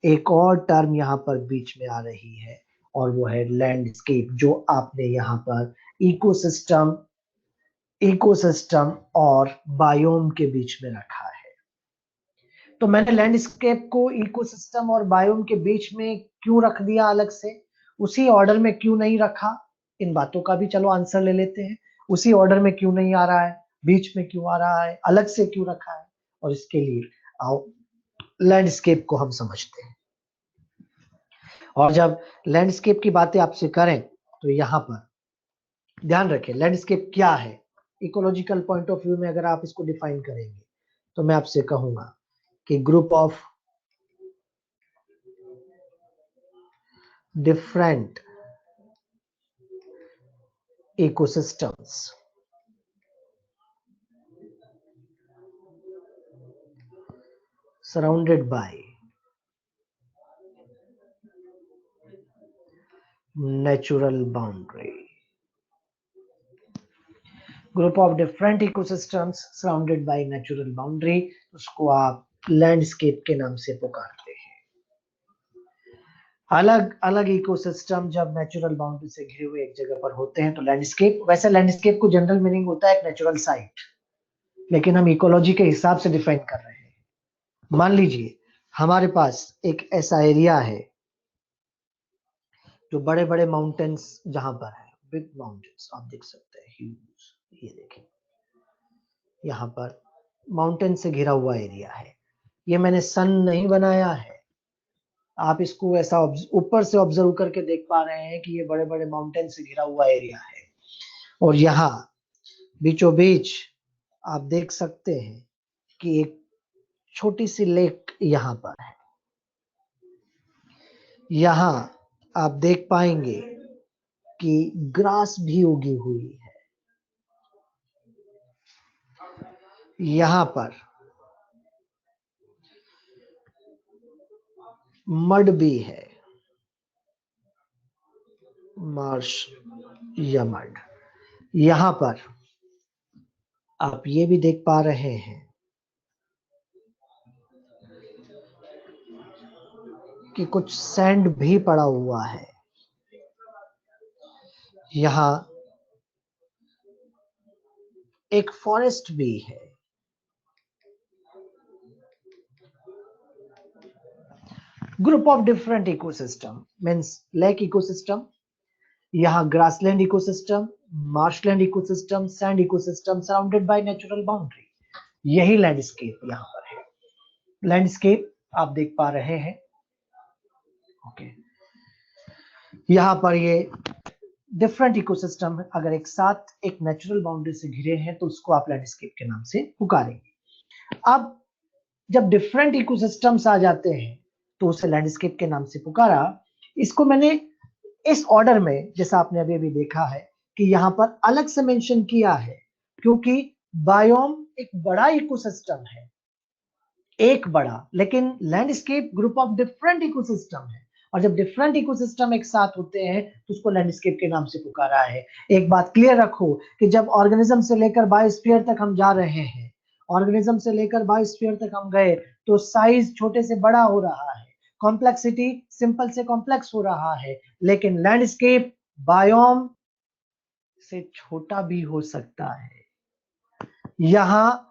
एक और टर्म यहाँ पर बीच में आ रही है और वो है लैंडस्केप, जो आपने यहाँ पर इकोसिस्टम और बायोम के बीच में रखा है। तो मैंने लैंडस्केप को इकोसिस्टम और बायोम के बीच में क्यों रख दिया अलग से, उसी ऑर्डर में क्यों नहीं रखा, इन बातों का भी चलो आंसर ले लेते हैं। उसी ऑर्डर में क्यों नहीं आ रहा है, बीच में क्यों आ रहा है, अलग से क्यों रखा है, और इसके लिए आओ लैंडस्केप को हम समझते हैं। और जब लैंडस्केप की बातें आपसे करें तो यहाँ पर ध्यान रखें लैंडस्केप क्या है। इकोलॉजिकल पॉइंट ऑफ व्यू में अगर आप इसको डिफाइन करेंगे तो मैं आपसे कहूंगा कि group of different ecosystems surrounded by natural boundary. Group of different ecosystems surrounded by natural boundary, उसको आप लैंडस्केप के नाम से पुकारते हैं। अलग अलग इकोसिस्टम जब नेचुरल बाउंड्री से घिरे हुए एक जगह पर होते हैं तो लैंडस्केप, वैसे लैंडस्केप को जनरल मीनिंग होता है एक नेचुरल साइट, लेकिन हम इकोलॉजी के हिसाब से डिफाइन कर रहे हैं। मान लीजिए हमारे पास एक ऐसा एरिया है जो बड़े बड़े माउंटेन्स जहां पर है, बिग माउंटेन्स आप देख सकते हैं, ह्यूज। ये देखें यहाँ पर माउंटेन से घिरा हुआ एरिया है। ये मैंने सन नहीं बनाया है, आप इसको ऐसा ऊपर से ऑब्जर्व करके देख पा रहे हैं कि ये बड़े बड़े माउंटेन से घिरा हुआ एरिया है। और यहाँ बीचों बीच आप देख सकते हैं कि एक छोटी सी लेक यहाँ पर है। यहाँ आप देख पाएंगे कि ग्रास भी उगी हुई है। यहाँ पर मड भी है, मार्श या मड। यहाँ पर आप ये भी देख पा रहे हैं कि कुछ सैंड भी पड़ा हुआ है। यहाँ एक फॉरेस्ट भी है। Group of different ecosystem means lake ecosystem, यहाँ grassland ecosystem, marshland ecosystem, sand ecosystem surrounded by natural boundary. यही लैंडस्केप यहाँ पर है। लैंडस्केप आप देख पा रहे हैं। ओके, यहाँ पर ये डिफरेंट इकोसिस्टम अगर एक साथ एक नेचुरल बाउंड्री से घिरे हैं तो उसको आप लैंडस्केप के नाम से पुकारेंगे। अब जब डिफरेंट इकोसिस्टम्स आ जाते हैं तो उसे लैंडस्केप के नाम से पुकारा। इसको मैंने इस ऑर्डर में, जैसा आपने अभी अभी देखा है कि यहाँ पर अलग से मेंशन किया है, क्योंकि बायोम एक बड़ा इकोसिस्टम है, एक बड़ा, लेकिन landscape group of different ecosystem है। और जब डिफरेंट इकोसिस्टम एक साथ होते हैं तो उसको लैंडस्केप के नाम से पुकारा है। एक बात क्लियर रखो कि जब ऑर्गेनिज्म से लेकर बायोस्फीयर तक हम जा रहे हैं, ऑर्गेनिज्म से लेकर बायोस्फीयर तक हम गए तो साइज छोटे से बड़ा हो रहा है, कॉम्प्लेक्सिटी सिंपल से कॉम्प्लेक्स हो रहा है, लेकिन लैंडस्केप बायोम से छोटा भी हो सकता है। यहाँ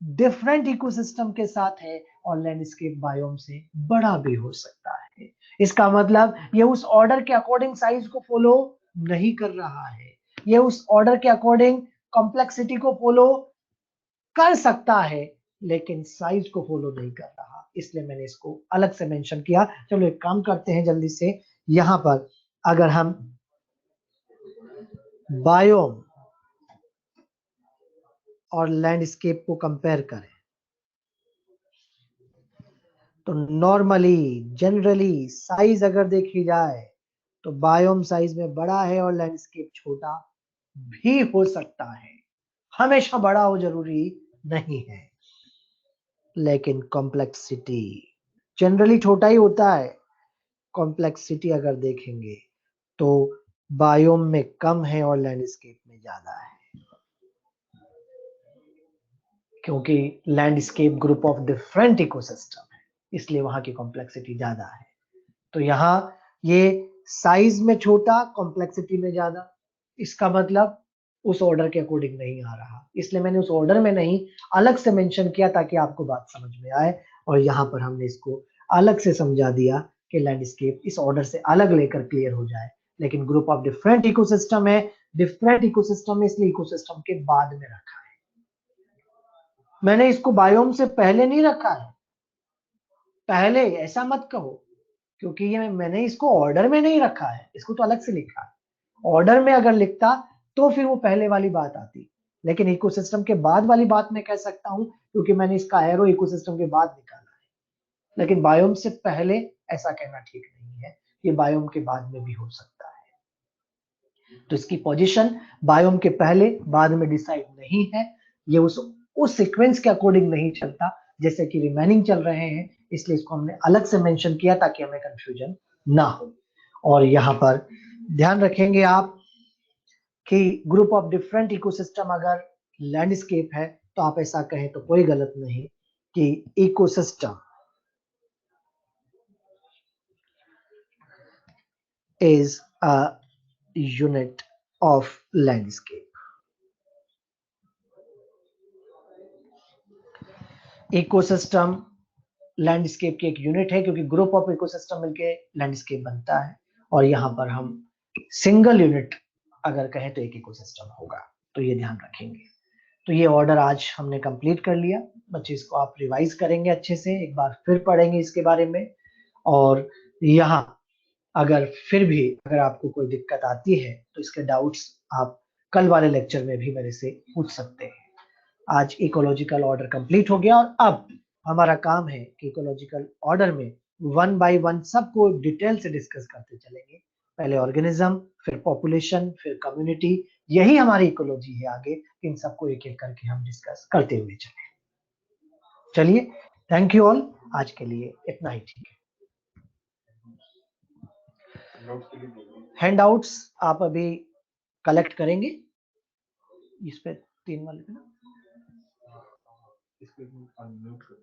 डिफरेंट इकोसिस्टम के साथ है और लैंडस्केप बायोम से बड़ा भी हो सकता है। इसका मतलब ये उस ऑर्डर के अकॉर्डिंग साइज को फॉलो नहीं कर रहा है, ये उस ऑर्डर के अकॉर्डिंग कॉम्प्लेक्सिटी को फॉलो कर सकता है, लेकिन साइज को फॉलो नहीं कर रहा। इसलिए मैंने इसको अलग से मेंशन किया। चलो एक काम करते हैं जल्दी से, यहाँ पर अगर हम बायोम और लैंडस्केप को कंपेयर करें तो नॉर्मली जनरली साइज अगर देखी जाए तो बायोम साइज में बड़ा है और लैंडस्केप छोटा भी हो सकता है, हमेशा बड़ा हो जरूरी नहीं है। लेकिन कॉम्प्लेक्सिटी जनरली छोटा ही होता है, कॉम्प्लेक्सिटी अगर देखेंगे तो बायोम में कम है और लैंडस्केप में ज्यादा है, क्योंकि landscape group of different ecosystem है, इसलिए वहां की कॉम्प्लेक्सिटी ज्यादा है। तो यहाँ ये साइज में छोटा, कॉम्प्लेक्सिटी में ज्यादा, इसका मतलब उस ऑर्डर के अकॉर्डिंग नहीं आ रहा, इसलिए मैंने उस ऑर्डर में नहीं अलग से मेंशन किया ताकि आपको बात समझ में आए। और यहाँ पर हमने इसको अलग से समझा दिया कि लैंडस्केप इस ऑर्डर से अलग लेकर क्लियर हो जाए। लेकिन ग्रुप ऑफ डिफरेंट इकोसिस्टम है, डिफरेंट इकोसिस्टम है, इसलिए इकोसिस्टम के बाद में रखा है। मैंने इसको बायोम से पहले नहीं रखा है, पहले ऐसा मत कहो, क्योंकि ये मैंने इसको ऑर्डर में नहीं रखा है, इसको तो अलग से लिखा है। ऑर्डर में अगर लिखता तो फिर वो पहले वाली बात आती, लेकिन इकोसिस्टम के बाद वाली बात मैं कह सकता हूं क्योंकि मैंने इसका एरो इकोसिस्टम के बाद निकाला है। लेकिन बायोम से पहले ऐसा कहना ठीक नहीं है, ये बायोम के बाद में भी हो सकता है। तो इसकी पोजीशन बायोम के पहले बाद में डिसाइड नहीं है, ये उस सीक्वेंस के अकॉर्डिंग नहीं चलता जैसे कि रिमेनिंग चल रहे हैं, इसलिए इसको हमने अलग से मेंशन किया ताकि हमें कंफ्यूजन ना हो। और यहाँ पर ध्यान रखेंगे आप कि ग्रुप ऑफ डिफरेंट इकोसिस्टम अगर लैंडस्केप है तो आप ऐसा कहें तो कोई गलत नहीं कि ecosystem is a unit of landscape. Ecosystem landscape की एक यूनिट है क्योंकि ग्रुप ऑफ इकोसिस्टम मिलके लैंडस्केप बनता है, और यहाँ पर हम सिंगल यूनिट अगर कहें तो एक इकोसिस्टम होगा, तो ये ध्यान रखेंगे। तो ये ऑर्डर आज हमने कंप्लीट कर लिया। बच्चे इसको आप रिवाइज करेंगे अच्छे से, एक बार फिर पढ़ेंगे इसके बारे में। और यहाँ अगर फिर भी अगर आपको कोई दिक्कत आती है तो इसके डाउट्स आप कल वाले लेक्चर में भी मेरे से पूछ सकते हैं। आज इकोलॉजिकल ऑर्डर कंप्लीट हो गया और अब हमारा काम है कि इकोलॉजिकल ऑर्डर में वन बाय वन सबको डिटेल से डिस्कस करते चलेंगे। पहले ऑर्गेनिज्म, फिर पॉपुलेशन, फिर कम्युनिटी, यही हमारी इकोलॉजी है। आगे इन सबको एक एक करके हम डिस्कस करते हुए चले। चलिए, थैंक यू ऑल, आज के लिए इतना ही ठीक है। हैंडआउट्स आप अभी कलेक्ट करेंगे इस पे 3 वाले पे ना। इसको अनम्यूट कर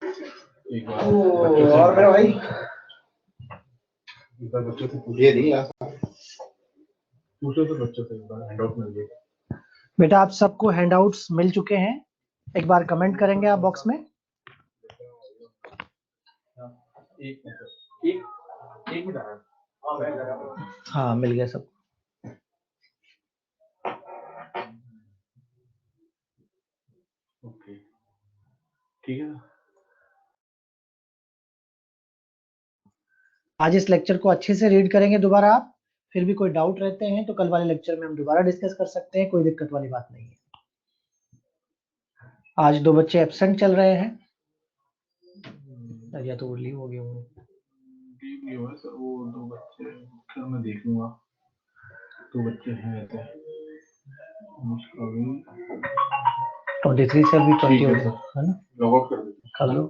एक बार और मेरा भाई एक बार बच्चों से ये नहीं यार पूछो तो बच्चों से एक बार हैंडआउट मिल गया। बेटा आप सबको हैंडआउट्स मिल चुके हैं, एक बार कमेंट करेंगे आप बॉक्स में। एक मिनट आ रहा है। हाँ मिल गया सब। ओके ठीक है। आज इस लेक्चर को अच्छे से रीड करेंगे दोबारा आप, फिर भी कोई डाउट रहते हैं तो कल वाले लेक्चर में हम दोबारा डिस्कस कर सकते हैं, कोई दिक्कत वाली बात नहीं है। आज 2 बच्चे एब्सेंट चल रहे हैं, या तो लीव हो गए होंगे। ये हुआ सर, वो 2 बच्चे फिर मैं देख लूंगा। 2 बच्चे हैं ऐसे मुझका भी 23 से अभी 20 ठीक हो है गया सर, है ना, लॉग आउट कर दीजिए। कर लो।